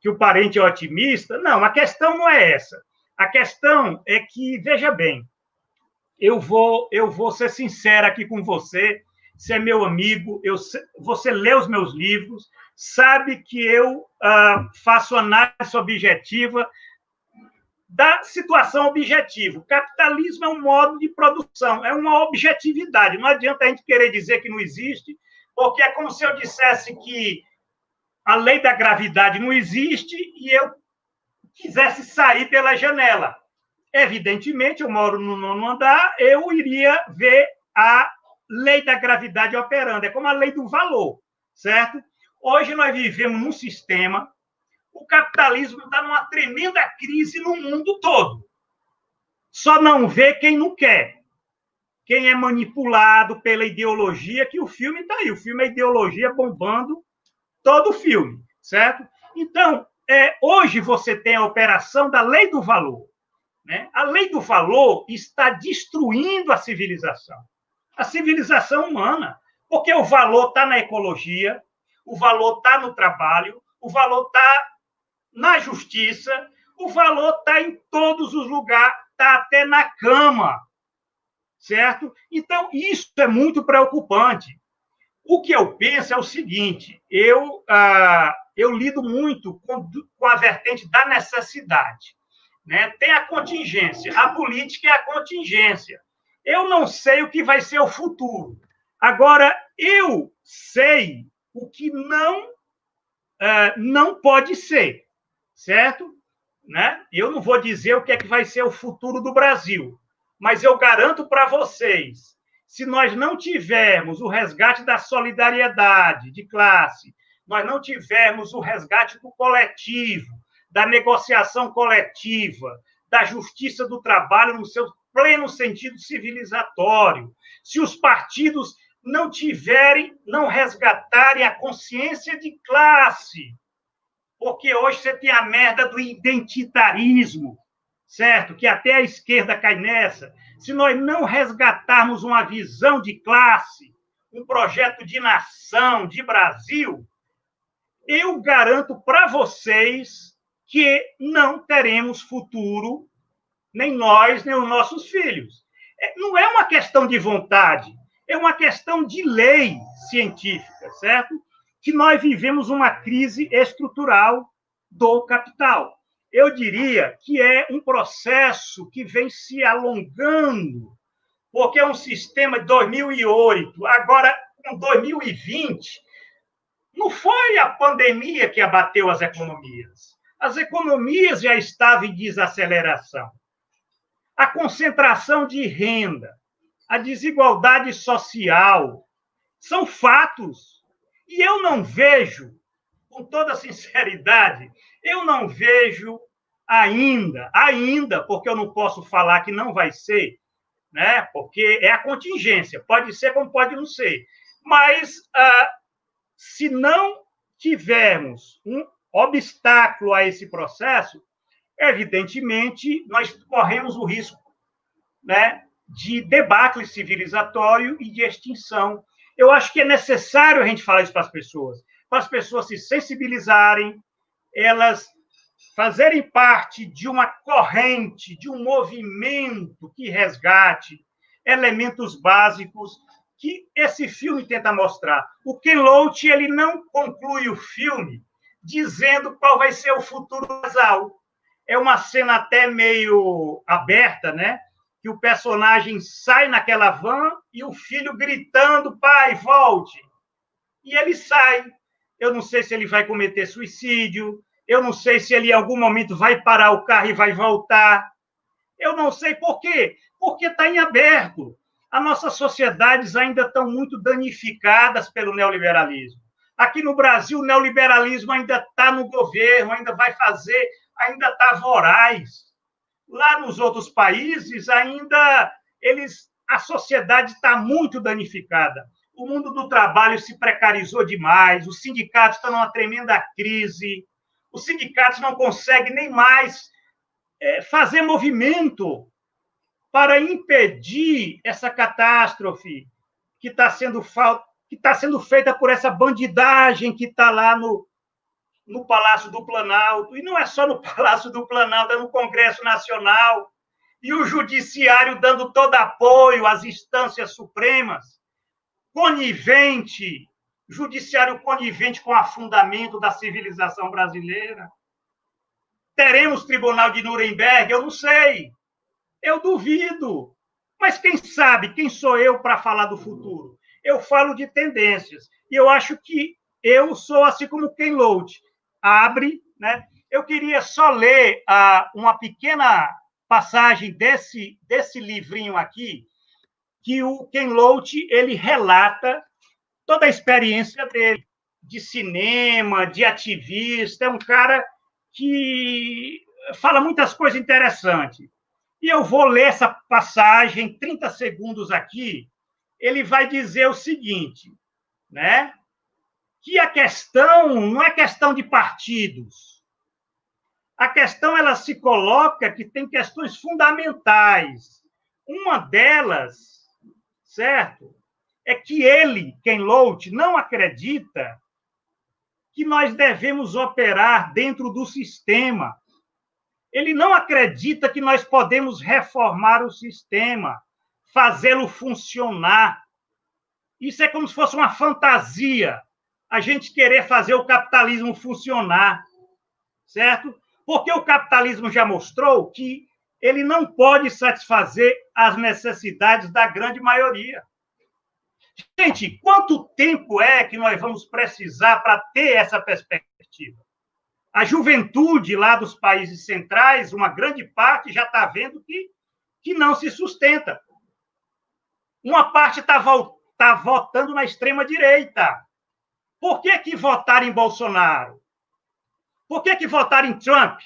que o parente é otimista? Não, a questão não é essa. A questão é que, veja bem, eu vou ser sincero aqui com você, você é meu amigo, você lê os meus livros, sabe que eu faço análise objetiva da situação objetiva. O capitalismo é um modo de produção, é uma objetividade. Não adianta a gente querer dizer que não existe, porque é como se eu dissesse que a lei da gravidade não existe e eu quisesse sair pela janela. Evidentemente, eu moro no 9º andar, eu iria ver a lei da gravidade operando. É como a lei do valor, certo? Hoje nós vivemos num sistema, o capitalismo está numa tremenda crise no mundo todo. Só não vê quem não quer. Quem é manipulado pela ideologia, que o filme está aí. O filme é ideologia bombando todo o filme, certo? Então, hoje você tem a operação da lei do valor. Né? A lei do valor está destruindo a civilização humana, porque o valor está na ecologia, o valor está no trabalho, o valor está na justiça, o valor está em todos os lugares, está até na cama, certo? Então, isso é muito preocupante. O que eu penso é o seguinte, eu lido muito com a vertente da necessidade. Né? Tem a contingência, a política é a contingência. Eu não sei o que vai ser o futuro. Agora, eu sei o que não pode ser, certo? Né? Eu não vou dizer o que é que vai ser o futuro do Brasil, mas eu garanto para vocês, se nós não tivermos o resgate da solidariedade de classe, nós não tivermos o resgate do coletivo, da negociação coletiva, da justiça do trabalho no seu pleno sentido civilizatório, se os partidos não resgatarem a consciência de classe, porque hoje você tem a merda do identitarismo, certo? Que até a esquerda cai nessa. Se nós não resgatarmos uma visão de classe, um projeto de nação, de Brasil, eu garanto para vocês que não teremos futuro, nem nós, nem os nossos filhos. Não é uma questão de vontade, é uma questão de lei científica, certo? Que nós vivemos uma crise estrutural do capital. Eu diria que é um processo que vem se alongando, porque é um sistema de 2008, agora com 2020, não foi a pandemia que abateu as economias. As economias já estavam em desaceleração. A concentração de renda, a desigualdade social, são fatos. E eu não vejo, com toda sinceridade, eu não vejo ainda, porque eu não posso falar que não vai ser, né? Porque é a contingência, pode ser como pode não ser. Mas, se não tivermos um obstáculo a esse processo, evidentemente, nós corremos o risco, né, de debacle civilizatório e de extinção. Eu acho que é necessário a gente falar isso para as pessoas se sensibilizarem, elas fazerem parte de uma corrente, de um movimento que resgate elementos básicos que esse filme tenta mostrar. O Ken Loach, ele não conclui o filme dizendo qual vai ser o futuro do casal. É uma cena até meio aberta, né? Que o personagem sai naquela van e o filho gritando, pai, volte. E ele sai. Eu não sei se ele vai cometer suicídio, eu não sei se ele em algum momento vai parar o carro e vai voltar. Eu não sei por quê. Porque está em aberto. As nossas sociedades ainda estão muito danificadas pelo neoliberalismo. Aqui no Brasil, o neoliberalismo ainda está no governo, ainda vai fazer, ainda está voraz. Lá nos outros países, ainda a sociedade está muito danificada. O mundo do trabalho se precarizou demais, os sindicatos estão numa tremenda crise, os sindicatos não conseguem nem mais fazer movimento para impedir essa catástrofe que está sendo feita por essa bandidagem que está lá no Palácio do Planalto. E não é só no Palácio do Planalto, é no Congresso Nacional. E o Judiciário dando todo apoio às instâncias supremas, conivente, Judiciário conivente com o afundamento da civilização brasileira. Teremos Tribunal de Nuremberg? Eu não sei. Eu duvido. Mas quem sabe? Quem sou eu para falar do futuro? Eu falo de tendências. E eu acho que eu sou assim como Ken Loach. Abre, né? Eu queria só ler uma pequena passagem desse livrinho aqui, que o Ken Loach ele relata toda a experiência dele, de cinema, de ativista. É um cara que fala muitas coisas interessantes. E eu vou ler essa passagem, 30 segundos aqui. Ele vai dizer o seguinte, né? Que a questão não é questão de partidos. A questão ela se coloca que tem questões fundamentais. Uma delas, certo, é que ele, Ken Loach, não acredita que nós devemos operar dentro do sistema. Ele não acredita que nós podemos reformar o sistema, fazê-lo funcionar. Isso é como se fosse uma fantasia, a gente querer fazer o capitalismo funcionar, certo? Porque o capitalismo já mostrou que ele não pode satisfazer as necessidades da grande maioria. Gente, quanto tempo é que nós vamos precisar para ter essa perspectiva? A juventude lá dos países centrais, uma grande parte já está vendo que não se sustenta. Uma parte está votando na extrema-direita. Por que votar em Bolsonaro? Por que votar em Trump?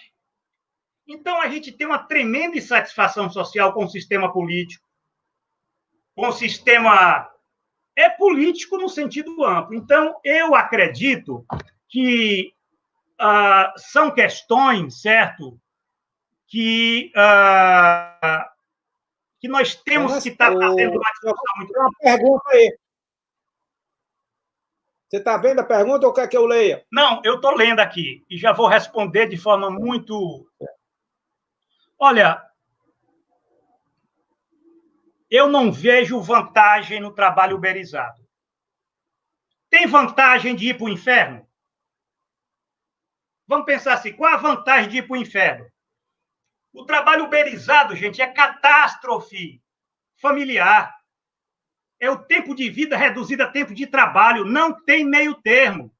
Então, a gente tem uma tremenda insatisfação social com o sistema político, com o sistema político no sentido amplo. Então, eu acredito que são questões, certo, que nós temos que estar fazendo uma discussão muito... Uma pergunta aí. Você está vendo a pergunta ou quer que eu leia? Não, eu estou lendo aqui e já vou responder de forma muito... Olha, eu não vejo vantagem no trabalho uberizado. Tem vantagem de ir para o inferno? Vamos pensar assim, qual a vantagem de ir para o inferno? O trabalho uberizado, gente, é catástrofe familiar. É o tempo de vida reduzido a tempo de trabalho. Não tem meio termo.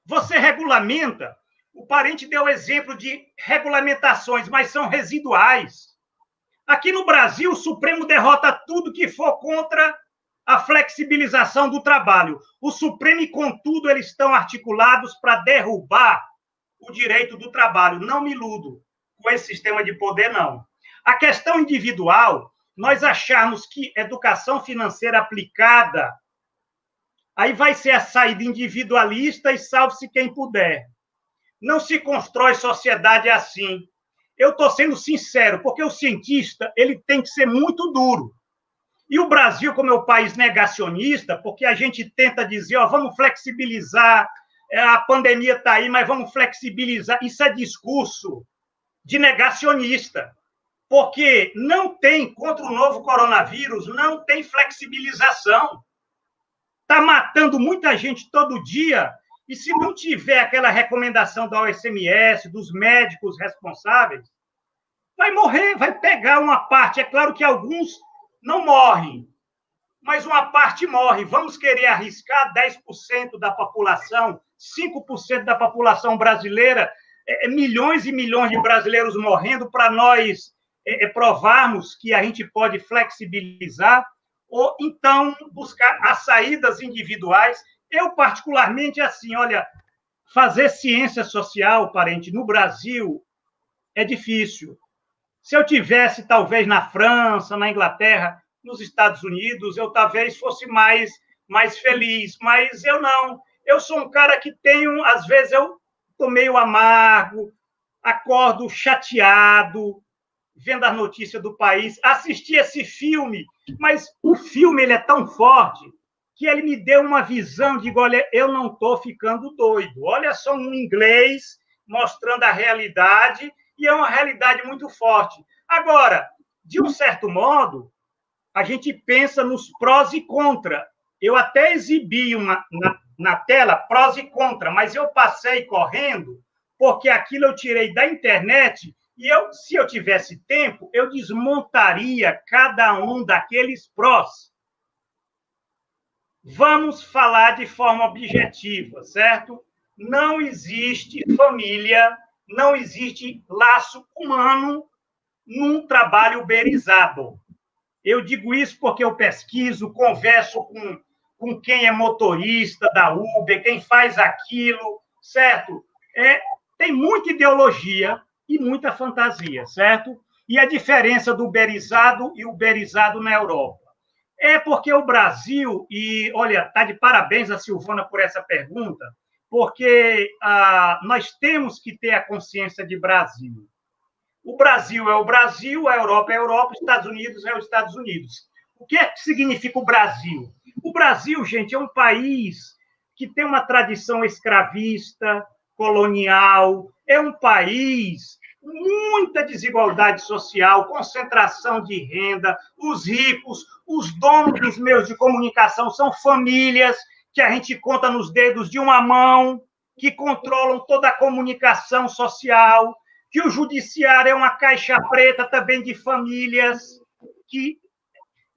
Você regulamenta, o parente deu exemplo de regulamentações, mas são residuais. Aqui no Brasil, o Supremo derrota tudo que for contra a flexibilização do trabalho. O Supremo e, contudo, eles estão articulados para derrubar o direito do trabalho. Não me iludo com esse sistema de poder, não. A questão individual, nós acharmos que educação financeira aplicada, aí vai ser a saída individualista e salve-se quem puder. Não se constrói sociedade assim. Eu estou sendo sincero, porque o cientista ele tem que ser muito duro. E o Brasil, como é um país negacionista, porque a gente tenta dizer, vamos flexibilizar, a pandemia está aí, mas vamos flexibilizar. Isso é discurso de negacionista, porque não tem, contra o novo coronavírus, não tem flexibilização. Está matando muita gente todo dia, e se não tiver aquela recomendação da OMS, dos médicos responsáveis, vai morrer, vai pegar uma parte. É claro que alguns não morrem, mas uma parte morre. Vamos querer arriscar 10% da população, 5% da população brasileira, milhões e milhões de brasileiros morrendo para nós provarmos que a gente pode flexibilizar ou, então, buscar as saídas individuais. Eu, particularmente, assim, olha, fazer ciência social, parente, no Brasil é difícil. Se eu tivesse, talvez, na França, na Inglaterra, nos Estados Unidos, eu talvez fosse mais feliz, mas eu não. Eu sou um cara que tenho, às vezes, eu estou meio amargo, acordo chateado, vendo as notícias do país, assisti esse filme, mas o filme ele é tão forte que ele me deu uma visão de, olha, eu não estou ficando doido. Olha só um inglês mostrando a realidade, e é uma realidade muito forte. Agora, de um certo modo, a gente pensa nos prós e contras. Eu até exibi na tela prós e contras, mas eu passei correndo, porque aquilo eu tirei da internet, e se eu tivesse tempo, eu desmontaria cada um daqueles prós. Vamos falar de forma objetiva, certo? Não existe família, não existe laço humano num trabalho uberizado. Eu digo isso porque eu pesquiso, converso com quem é motorista da Uber, quem faz aquilo, certo? Tem muita ideologia e muita fantasia, certo? E a diferença do uberizado e uberizado na Europa? É porque o Brasil, e olha, está de parabéns a Silvana por essa pergunta, porque nós temos que ter a consciência de Brasil. O Brasil é o Brasil, a Europa é a Europa, os Estados Unidos é os Estados Unidos. O que significa o Brasil? O Brasil, gente, é um país que tem uma tradição escravista, colonial, é um país com muita desigualdade social, concentração de renda, os ricos, os donos dos meios de comunicação são famílias que a gente conta nos dedos de uma mão, que controlam toda a comunicação social, que o judiciário é uma caixa preta também de famílias.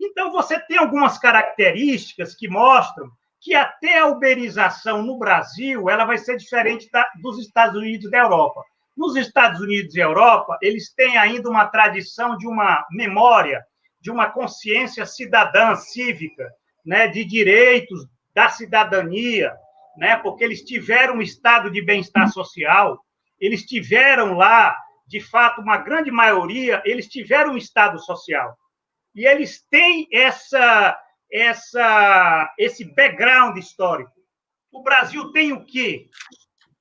Então, você tem algumas características que mostram que até a uberização no Brasil ela vai ser diferente dos Estados Unidos e da Europa. Nos Estados Unidos e Europa, eles têm ainda uma tradição de uma memória, de uma consciência cidadã, cívica, né, de direitos da cidadania, né, porque eles tiveram um estado de bem-estar social, eles tiveram lá, de fato, uma grande maioria, eles tiveram um estado social. E eles têm esse background histórico. O Brasil tem o quê?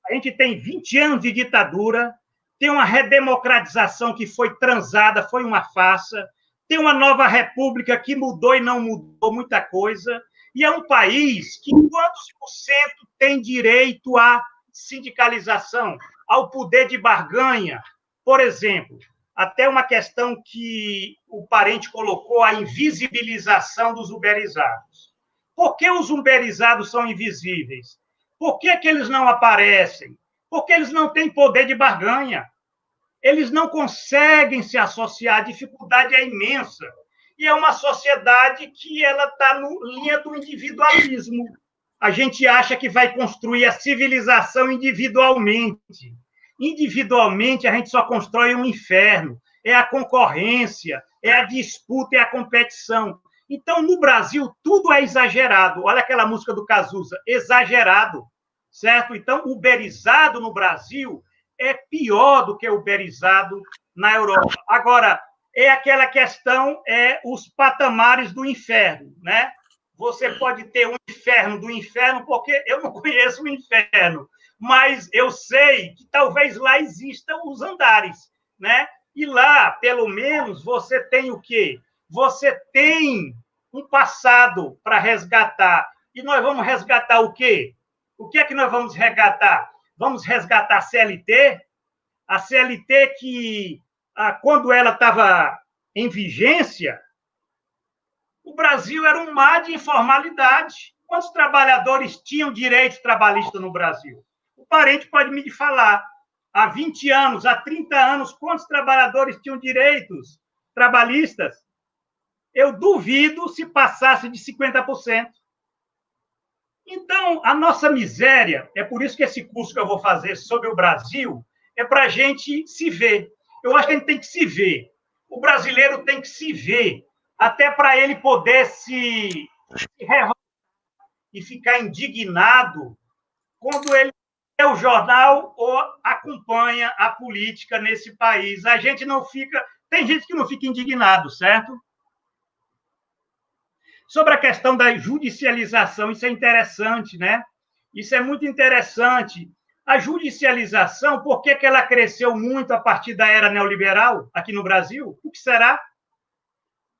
A gente tem 20 anos de ditadura, tem uma redemocratização que foi transada, foi uma farsa, tem uma nova república que mudou e não mudou muita coisa, e é um país que quantos por cento tem direito à sindicalização, ao poder de barganha? Por exemplo, até uma questão que o parente colocou, a invisibilização dos uberizados. Por que os uberizados são invisíveis? Por que eles não aparecem? Porque eles não têm poder de barganha. Eles não conseguem se associar, a dificuldade é imensa. E é uma sociedade que ela está na linha do individualismo. A gente acha que vai construir a civilização individualmente. Individualmente, a gente só constrói um inferno. É a concorrência, é a disputa, é a competição. Então, no Brasil, tudo é exagerado. Olha aquela música do Cazuza, exagerado, certo? Então, uberizado no Brasil é pior do que uberizado na Europa. Agora, é aquela questão, os patamares do inferno, né? Você pode ter um inferno do inferno, porque eu não conheço o inferno, mas eu sei que talvez lá existam os andares, né? E lá, pelo menos, você tem o quê? Você tem um passado para resgatar. E nós vamos resgatar o quê? O que é que nós vamos resgatar? Vamos resgatar a CLT? A CLT que, quando ela estava em vigência, o Brasil era um mar de informalidade. Quantos trabalhadores tinham direitos trabalhistas no Brasil? O parente pode me falar. Há 20 anos, há 30 anos, quantos trabalhadores tinham direitos trabalhistas? Eu duvido se passasse de 50%. Então, a nossa miséria, é por isso que esse curso que eu vou fazer sobre o Brasil é para a gente se ver. Eu acho que a gente tem que se ver. o brasileiro tem que se ver, até para ele poder se revoltar e ficar indignado quando ele lê o jornal ou acompanha a política nesse país. A gente não fica... Tem gente que não fica indignado, certo? Sobre a questão da judicialização, isso é interessante, né? Isso é muito interessante. A judicialização, por que ela cresceu muito a partir da era neoliberal aqui no Brasil? O que será?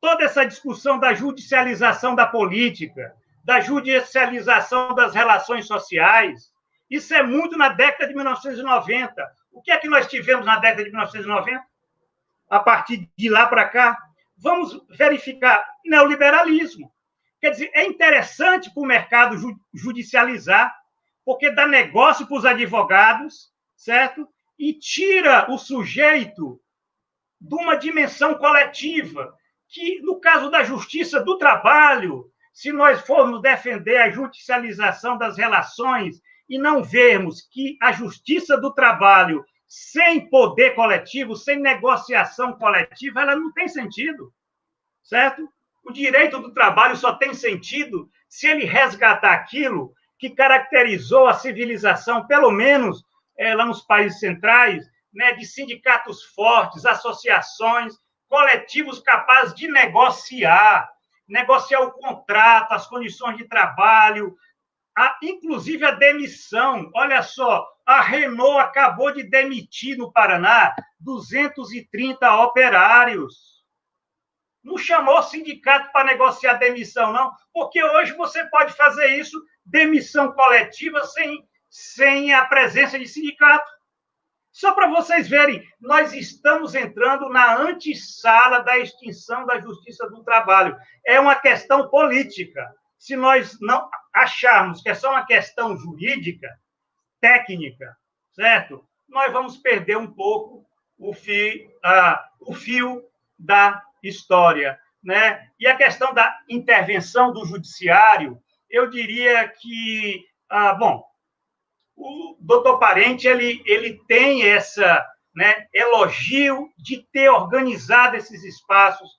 Toda essa discussão da judicialização da política, da judicialização das relações sociais, isso é muito na década de 1990. O que é que nós tivemos na década de 1990? A partir de lá para cá, vamos verificar neoliberalismo. Quer dizer, é interessante para o mercado judicializar, porque dá negócio para os advogados, certo? E tira o sujeito de uma dimensão coletiva, que, no caso da justiça do trabalho, se nós formos defender a judicialização das relações e não vermos que a justiça do trabalho, sem poder coletivo, sem negociação coletiva, ela não tem sentido, certo? O direito do trabalho só tem sentido se ele resgatar aquilo que caracterizou a civilização, pelo menos lá nos países centrais, né, de sindicatos fortes, associações, coletivos capazes de negociar o contrato, as condições de trabalho, inclusive a demissão. Olha só, a Renault acabou de demitir no Paraná 230 operários. Não chamou o sindicato para negociar demissão, não, porque hoje você pode fazer isso, demissão coletiva, sem a presença de sindicato. Só para vocês verem, nós estamos entrando na antessala da extinção da justiça do trabalho. É uma questão política. Se nós não acharmos que é só uma questão jurídica, técnica, certo? Nós vamos perder um pouco o fio da história, né? E a questão da intervenção do judiciário, eu diria que, o doutor Parente, ele tem essa, né, elogio de ter organizado esses espaços.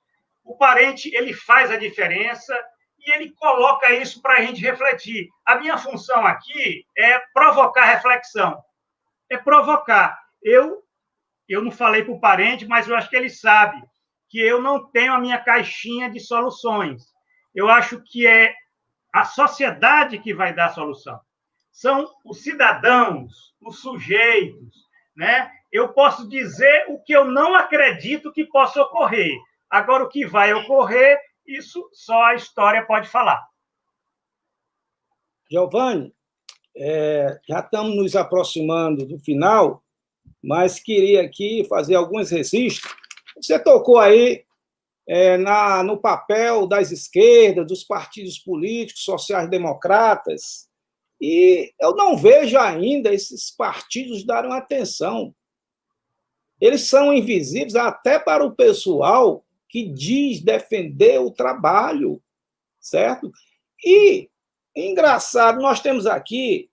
O Parente, ele faz a diferença e ele coloca isso para a gente refletir. A minha função aqui é provocar reflexão, é provocar. Eu não falei para o Parente, mas eu acho que ele sabe que eu não tenho a minha caixinha de soluções. Eu acho que é a sociedade que vai dar a solução. São os cidadãos, os sujeitos, né? Eu posso dizer o que eu não acredito que possa ocorrer. Agora, o que vai ocorrer, isso só a história pode falar. Giovanni, já estamos nos aproximando do final, mas queria aqui fazer alguns registros. Você tocou aí no papel das esquerdas, dos partidos políticos, sociais-democratas, e eu não vejo ainda esses partidos darem atenção. Eles são invisíveis até para o pessoal que diz defender o trabalho, certo? E, engraçado, nós temos aqui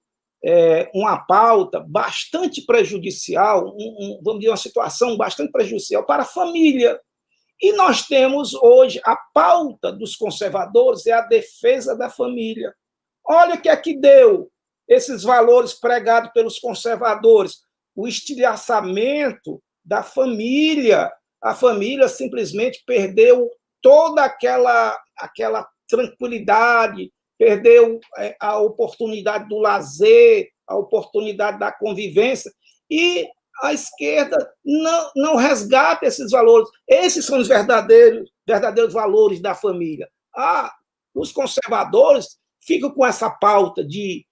uma pauta bastante prejudicial, vamos dizer, uma situação bastante prejudicial para a família. E nós temos hoje a pauta dos conservadores é a defesa da família. Olha o que é que deu esses valores pregados pelos conservadores, o estilhaçamento da família. A família simplesmente perdeu toda aquela tranquilidade, perdeu a oportunidade do lazer, a oportunidade da convivência, e a esquerda não resgata esses valores. Esses são os verdadeiros valores da família. Os conservadores ficam com essa pauta de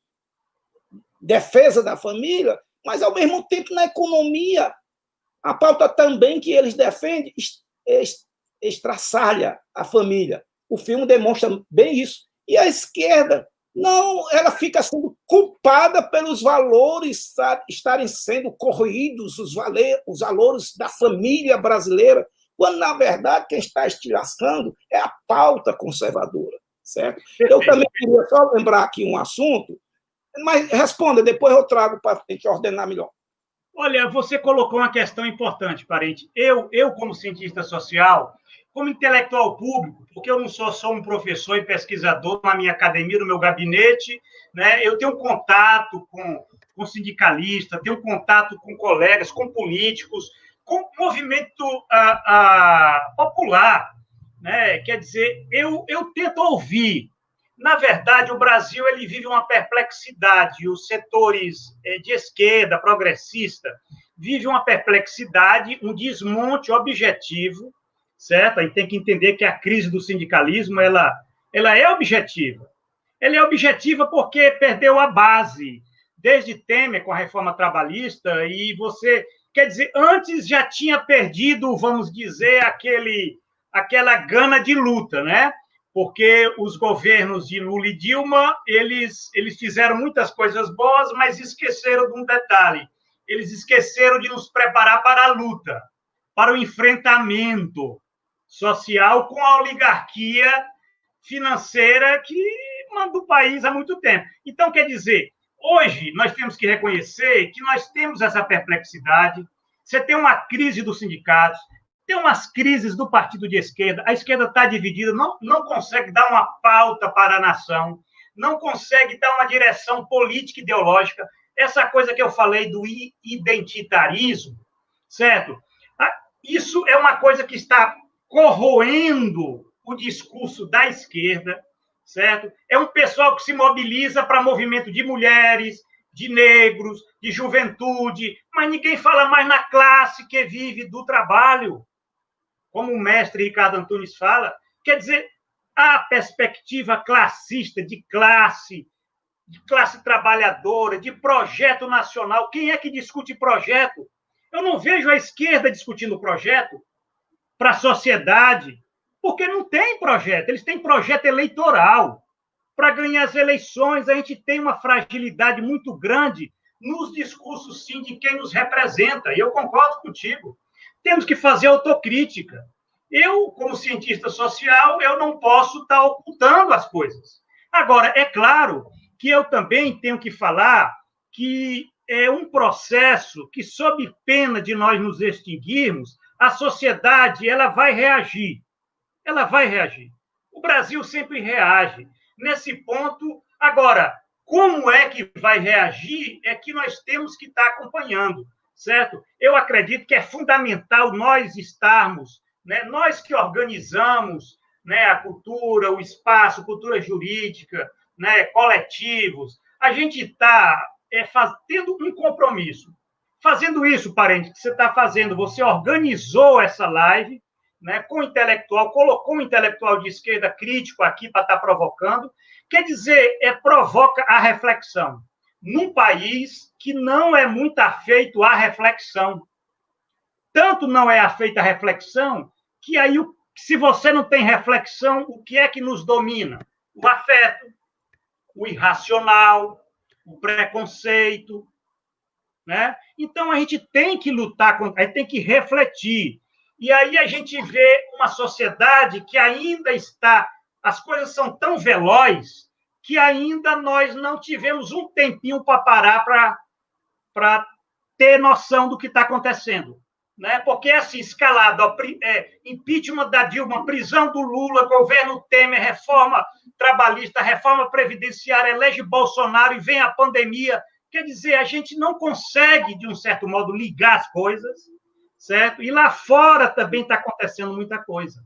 defesa da família, mas, ao mesmo tempo, na economia, a pauta também que eles defendem estraçalha a família. O filme demonstra bem isso. E a esquerda, não, ela fica sendo culpada pelos valores estarem sendo corroídos, os valores da família brasileira, quando, na verdade, quem está estilhaçando é a pauta conservadora, certo? Eu também queria só lembrar aqui um assunto, mas responda, depois eu trago para a gente ordenar melhor. Olha, você colocou uma questão importante, parente. Eu como cientista social, como intelectual público, porque eu não sou só um professor e pesquisador na minha academia, no meu gabinete, né? Eu tenho contato com sindicalistas, tenho contato com colegas, com políticos, com movimento popular, né? Quer dizer, eu tento ouvir. Na verdade, o Brasil ele vive uma perplexidade. Os setores de esquerda, progressista, vivem uma perplexidade, um desmonte objetivo, certo? A gente tem que entender que a crise do sindicalismo ela é objetiva. Ela é objetiva porque perdeu a base, desde Temer com a reforma trabalhista, e você, quer dizer, antes já tinha perdido, vamos dizer, aquela gana de luta, né? Porque os governos de Lula e Dilma, eles fizeram muitas coisas boas, mas esqueceram de um detalhe. Eles esqueceram de nos preparar para a luta, para o enfrentamento social com a oligarquia financeira que manda o país há muito tempo. Então, quer dizer, hoje nós temos que reconhecer que nós temos essa perplexidade. Você tem uma crise dos sindicatos, tem umas crises do partido de esquerda, a esquerda está dividida, não consegue dar uma pauta para a nação, não consegue dar uma direção política ideológica. Essa coisa que eu falei do identitarismo, certo? Isso é uma coisa que está corroendo o discurso da esquerda, certo? É um pessoal que se mobiliza para movimento de mulheres, de negros, de juventude, mas ninguém fala mais na classe que vive do trabalho, como o mestre Ricardo Antunes fala. Quer dizer, a perspectiva classista de classe trabalhadora, de projeto nacional. Quem é que discute projeto? Eu não vejo a esquerda discutindo projeto para a sociedade, porque não tem projeto. Eles têm projeto eleitoral. Para ganhar as eleições, a gente tem uma fragilidade muito grande nos discursos, sim, de quem nos representa. E eu concordo contigo. Temos que fazer autocrítica. Eu, como cientista social, eu não posso estar ocultando as coisas. Agora, é claro que eu também tenho que falar que é um processo que, sob pena de nós nos extinguirmos, a sociedade ela vai reagir. Ela vai reagir. O Brasil sempre reage. Nesse ponto, agora, como é que vai reagir é que nós temos que estar acompanhando, certo? Eu acredito que é fundamental nós estarmos, né, nós que organizamos, né, a cultura, o espaço, cultura jurídica, né, coletivos, a gente está tendo um compromisso. Fazendo isso, parente, que você está fazendo, você organizou essa live, né, com intelectual, colocou um intelectual de esquerda crítico aqui para estar provocando, quer dizer, provoca a reflexão. Num país que não é muito afeito à reflexão. Tanto não é afeita a reflexão, que aí, se você não tem reflexão, o que é que nos domina? O afeto, o irracional, o preconceito, né? Então, a gente tem que lutar, a gente tem que refletir. E aí a gente vê uma sociedade que ainda está... As coisas são tão velozes que ainda nós não tivemos um tempinho para parar para ter noção do que está acontecendo. Né? Porque, assim, escalado, impeachment da Dilma, prisão do Lula, governo Temer, reforma trabalhista, reforma previdenciária, elege Bolsonaro e vem a pandemia. Quer dizer, a gente não consegue, de um certo modo, ligar as coisas, certo? E lá fora também está acontecendo muita coisa.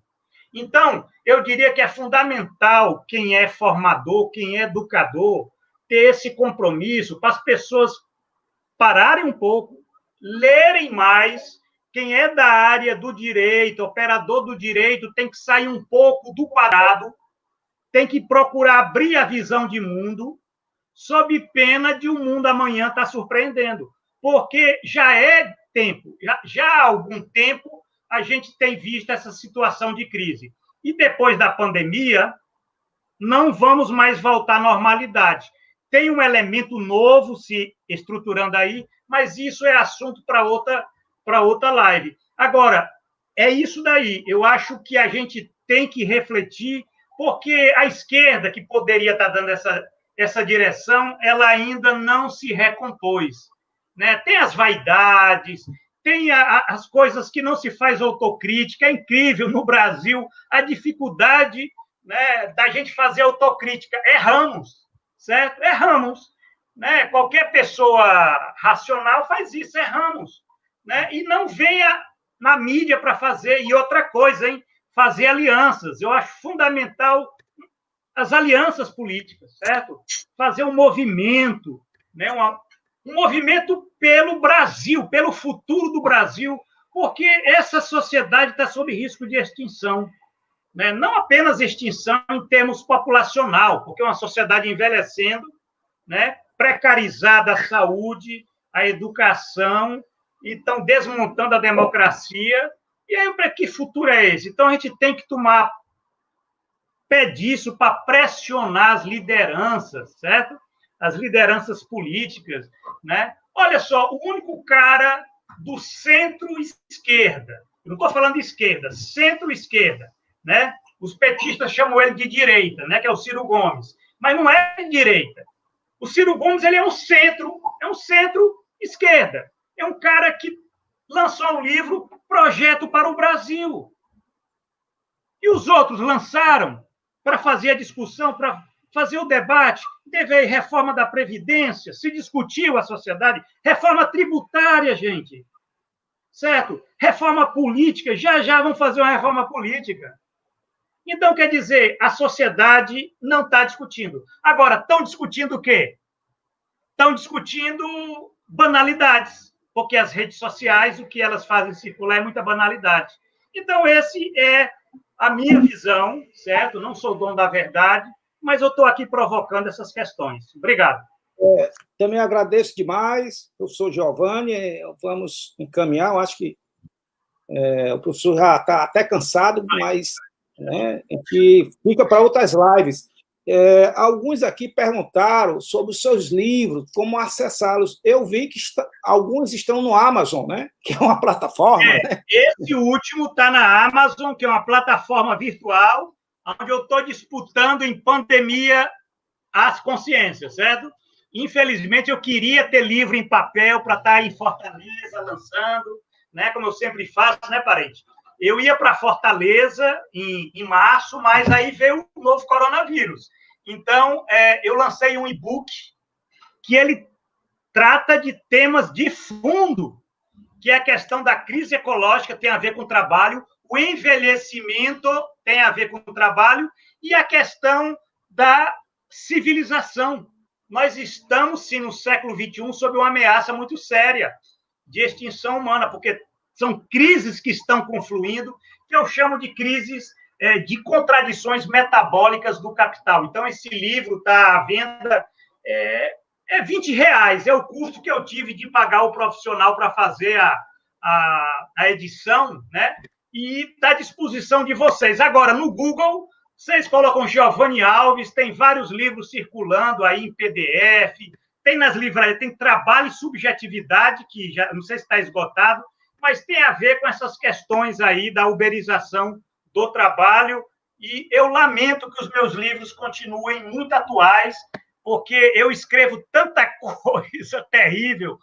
Então, eu diria que é fundamental quem é formador, quem é educador, ter esse compromisso para as pessoas pararem um pouco, lerem mais. Quem é da área do direito, operador do direito, tem que sair um pouco do quadrado, tem que procurar abrir a visão de mundo, sob pena de o mundo amanhã estar surpreendendo. Porque já é tempo, já há algum tempo, a gente tem visto essa situação de crise. E depois da pandemia, não vamos mais voltar à normalidade. Tem um elemento novo se estruturando aí, mas isso é assunto para outra live. Agora, é isso daí. Eu acho que a gente tem que refletir, porque a esquerda, que poderia estar dando essa direção, ela ainda não se recompôs. né? Tem as vaidades, tem as coisas que não se faz autocrítica. É incrível no Brasil a dificuldade, né, da gente fazer autocrítica. Erramos, certo? Erramos. Né? Qualquer pessoa racional faz isso, erramos. Né? E não venha na mídia para fazer. E outra coisa, hein? Fazer alianças. Eu acho fundamental as alianças políticas, certo? Fazer um movimento, né? Um movimento pelo Brasil, pelo futuro do Brasil, porque essa sociedade está sob risco de extinção. Né? Não apenas extinção em termos populacional, porque é uma sociedade envelhecendo, né? Precarizada a saúde, a educação, e estão desmontando a democracia. E aí, para que futuro é esse? Então, a gente tem que tomar pé disso para pressionar as lideranças, certo? As lideranças políticas, né? Olha só, o único cara do centro-esquerda, não estou falando de esquerda, centro-esquerda, né? Os petistas chamam ele de direita, né? Que é o Ciro Gomes, mas não é de direita. O Ciro Gomes ele é um centro-esquerda, é um cara que lançou um livro, Projeto para o Brasil. E os outros lançaram para fazer a discussão, para fazer o debate. Teve reforma da Previdência, se discutiu a sociedade, reforma tributária, gente. Certo? Reforma política, já vão fazer uma reforma política. Então, quer dizer, a sociedade não está discutindo. Agora, estão discutindo o quê? Estão discutindo banalidades, porque as redes sociais, o que elas fazem circular é muita banalidade. Então, esse é a minha visão, certo? Não sou dono da verdade, mas eu estou aqui provocando essas questões. Obrigado. Também agradeço demais, professor Giovanni. Vamos encaminhar, eu acho que o professor já está até cansado, mas né, a gente fica para outras lives. Alguns aqui perguntaram sobre os seus livros, como acessá-los. Eu vi que alguns estão no Amazon, né? Que é uma plataforma. Né? Esse último está na Amazon, que é uma plataforma virtual, onde eu estou disputando em pandemia as consciências, certo? Infelizmente, eu queria ter livro em papel para estar em Fortaleza lançando, né? Como eu sempre faço, né, parente? Eu ia para Fortaleza em março, mas aí veio o novo coronavírus. Então, eu lancei um e-book que ele trata de temas de fundo, que é a questão da crise ecológica, tem a ver com o trabalho, o envelhecimento tem a ver com o trabalho, e a questão da civilização. Nós estamos, sim, no século XXI, sob uma ameaça muito séria de extinção humana, porque são crises que estão confluindo, que eu chamo de crises de contradições metabólicas do capital. Então, esse livro está à venda, é R$20, é o custo que eu tive de pagar o profissional para fazer a edição, né? E está à disposição de vocês. Agora, no Google, vocês colocam Giovanni Alves, tem vários livros circulando aí em PDF, tem nas livrarias, tem Trabalho e Subjetividade, que já não sei se está esgotado, mas tem a ver com essas questões aí da uberização do trabalho, e eu lamento que os meus livros continuem muito atuais, porque eu escrevo tanta coisa terrível,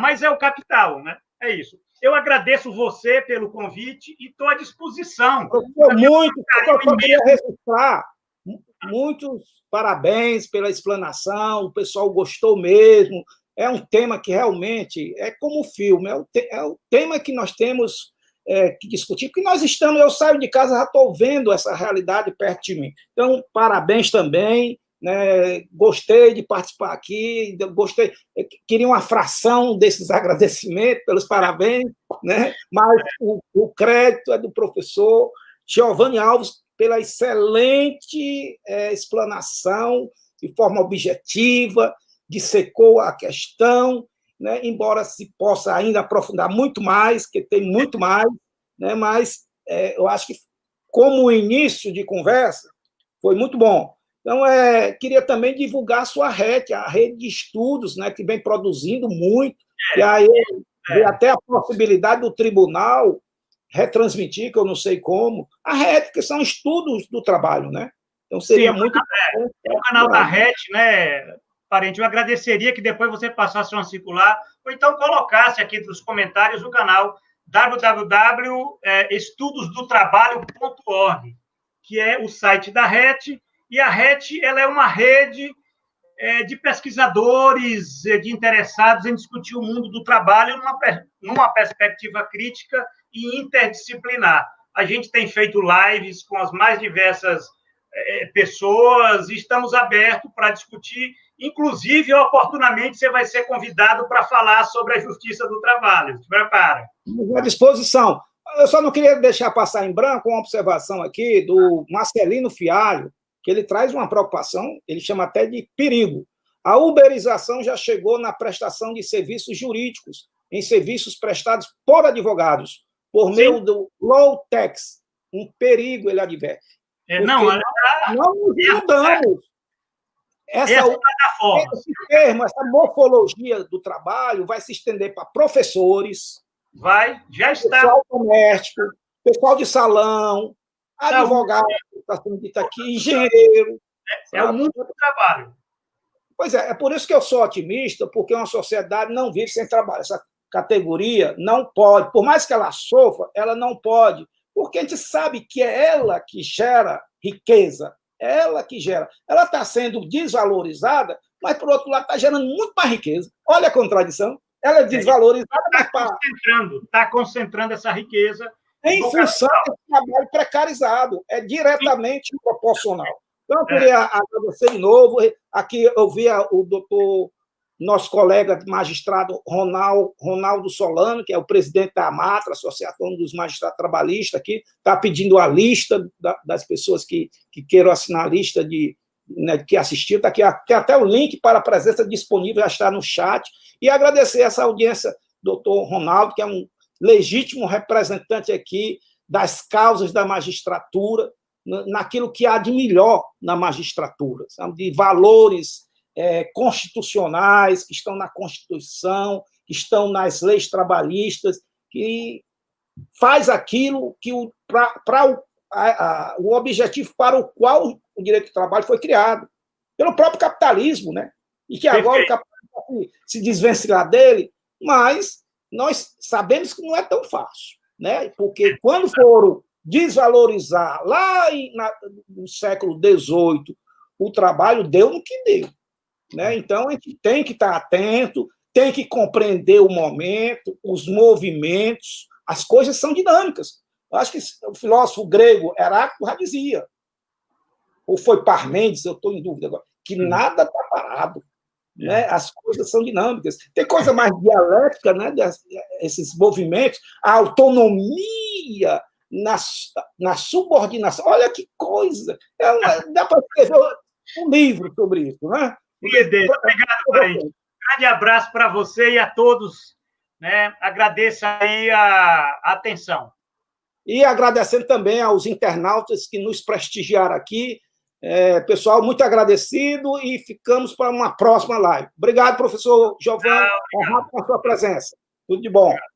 mas é o capital, né? É isso. Eu agradeço você pelo convite e estou à disposição. Eu queria registrar muitos parabéns pela explanação, o pessoal gostou mesmo. É um tema que realmente é como o filme, é o tema que nós temos que discutir, porque eu saio de casa, já estou vendo essa realidade perto de mim. Então, parabéns também, né? Gostei de participar aqui, queria uma fração desses agradecimentos, pelos parabéns, né? Mas o crédito é do professor Giovanni Alves pela excelente explanação, de forma objetiva, dissecou a questão, né? Embora se possa ainda aprofundar muito mais, que tem muito mais, né? Mas eu acho que, como início de conversa, foi muito bom. Então, queria também divulgar a sua rede, a rede de estudos, né? Que vem produzindo muito, e aí até a possibilidade do tribunal retransmitir, que eu não sei como, a rede, que são estudos do trabalho, né? Então, seria muito... É o canal da RET, né? transparente. Eu agradeceria que depois você passasse uma circular, ou então colocasse aqui nos comentários no canal www.estudosdotrabalho.org, que é o site da RET, e a RET ela é uma rede de pesquisadores, de interessados em discutir o mundo do trabalho numa perspectiva crítica e interdisciplinar. A gente tem feito lives com as mais diversas pessoas e estamos abertos para discutir, inclusive, oportunamente, você vai ser convidado para falar sobre a justiça do trabalho. Se prepara. À disposição. Eu só não queria deixar passar em branco uma observação aqui do Marcelino Fialho, que ele traz uma preocupação, ele chama até de perigo. A uberização já chegou na prestação de serviços jurídicos, em serviços prestados por advogados, por meio do low tax. Um perigo, ele adverte. Não nos mudamos. Esse termo, essa morfologia do trabalho vai se estender para professores, já está. Pessoal doméstico, pessoal de salão, advogado, está sendo dito aqui, engenheiro. É o mundo do trabalho. Pois é por isso que eu sou otimista, porque uma sociedade não vive sem trabalho. Essa categoria não pode, por mais que ela sofra, ela não pode, porque a gente sabe que é ela que gera riqueza, é ela que gera. Ela está sendo desvalorizada, mas, por outro lado, está gerando muito mais riqueza. Olha a contradição. Ela é desvalorizada, está concentrando essa riqueza em função do trabalho precarizado. É diretamente proporcional. Então, eu queria agradecer de novo. Aqui eu vi o doutor, nosso colega magistrado Ronaldo Solano, que é o presidente da AMATRA, Associação dos Magistrados Trabalhistas, aqui, está pedindo a lista das pessoas que queiram assinar a lista que assistiram. Está aqui, tem até o link para a presença disponível, já está no chat. E agradecer essa audiência, doutor Ronaldo, que é um legítimo representante aqui das causas da magistratura, naquilo que há de melhor na magistratura, sabe? De valores constitucionais que estão na Constituição, que estão nas leis trabalhistas, que faz aquilo que o objetivo para o qual o direito do trabalho foi criado, pelo próprio capitalismo, né? E que agora o capitalismo se desvencilhar dele, mas nós sabemos que não é tão fácil, né? Porque quando foram desvalorizar lá no século XVIII, o trabalho deu no que deu, né? Então, a gente tem que estar atento, tem que compreender o momento, os movimentos, as coisas são dinâmicas. Eu acho que o filósofo grego Heráclito já dizia, ou foi Parmênides, eu estou em dúvida agora, que nada está parado, né? As coisas são dinâmicas. Tem coisa mais dialética, né? Esses movimentos, a autonomia na subordinação. Olha que coisa! Dá para escrever um livro sobre isso, né? Obrigado, Parente. Grande abraço para você e a todos, né? Agradeço aí a atenção. E agradecendo também aos internautas que nos prestigiaram aqui. Pessoal, muito agradecido e ficamos para uma próxima live. Obrigado, professor Giovanni, honrado com a sua presença. Tudo de bom. Obrigado.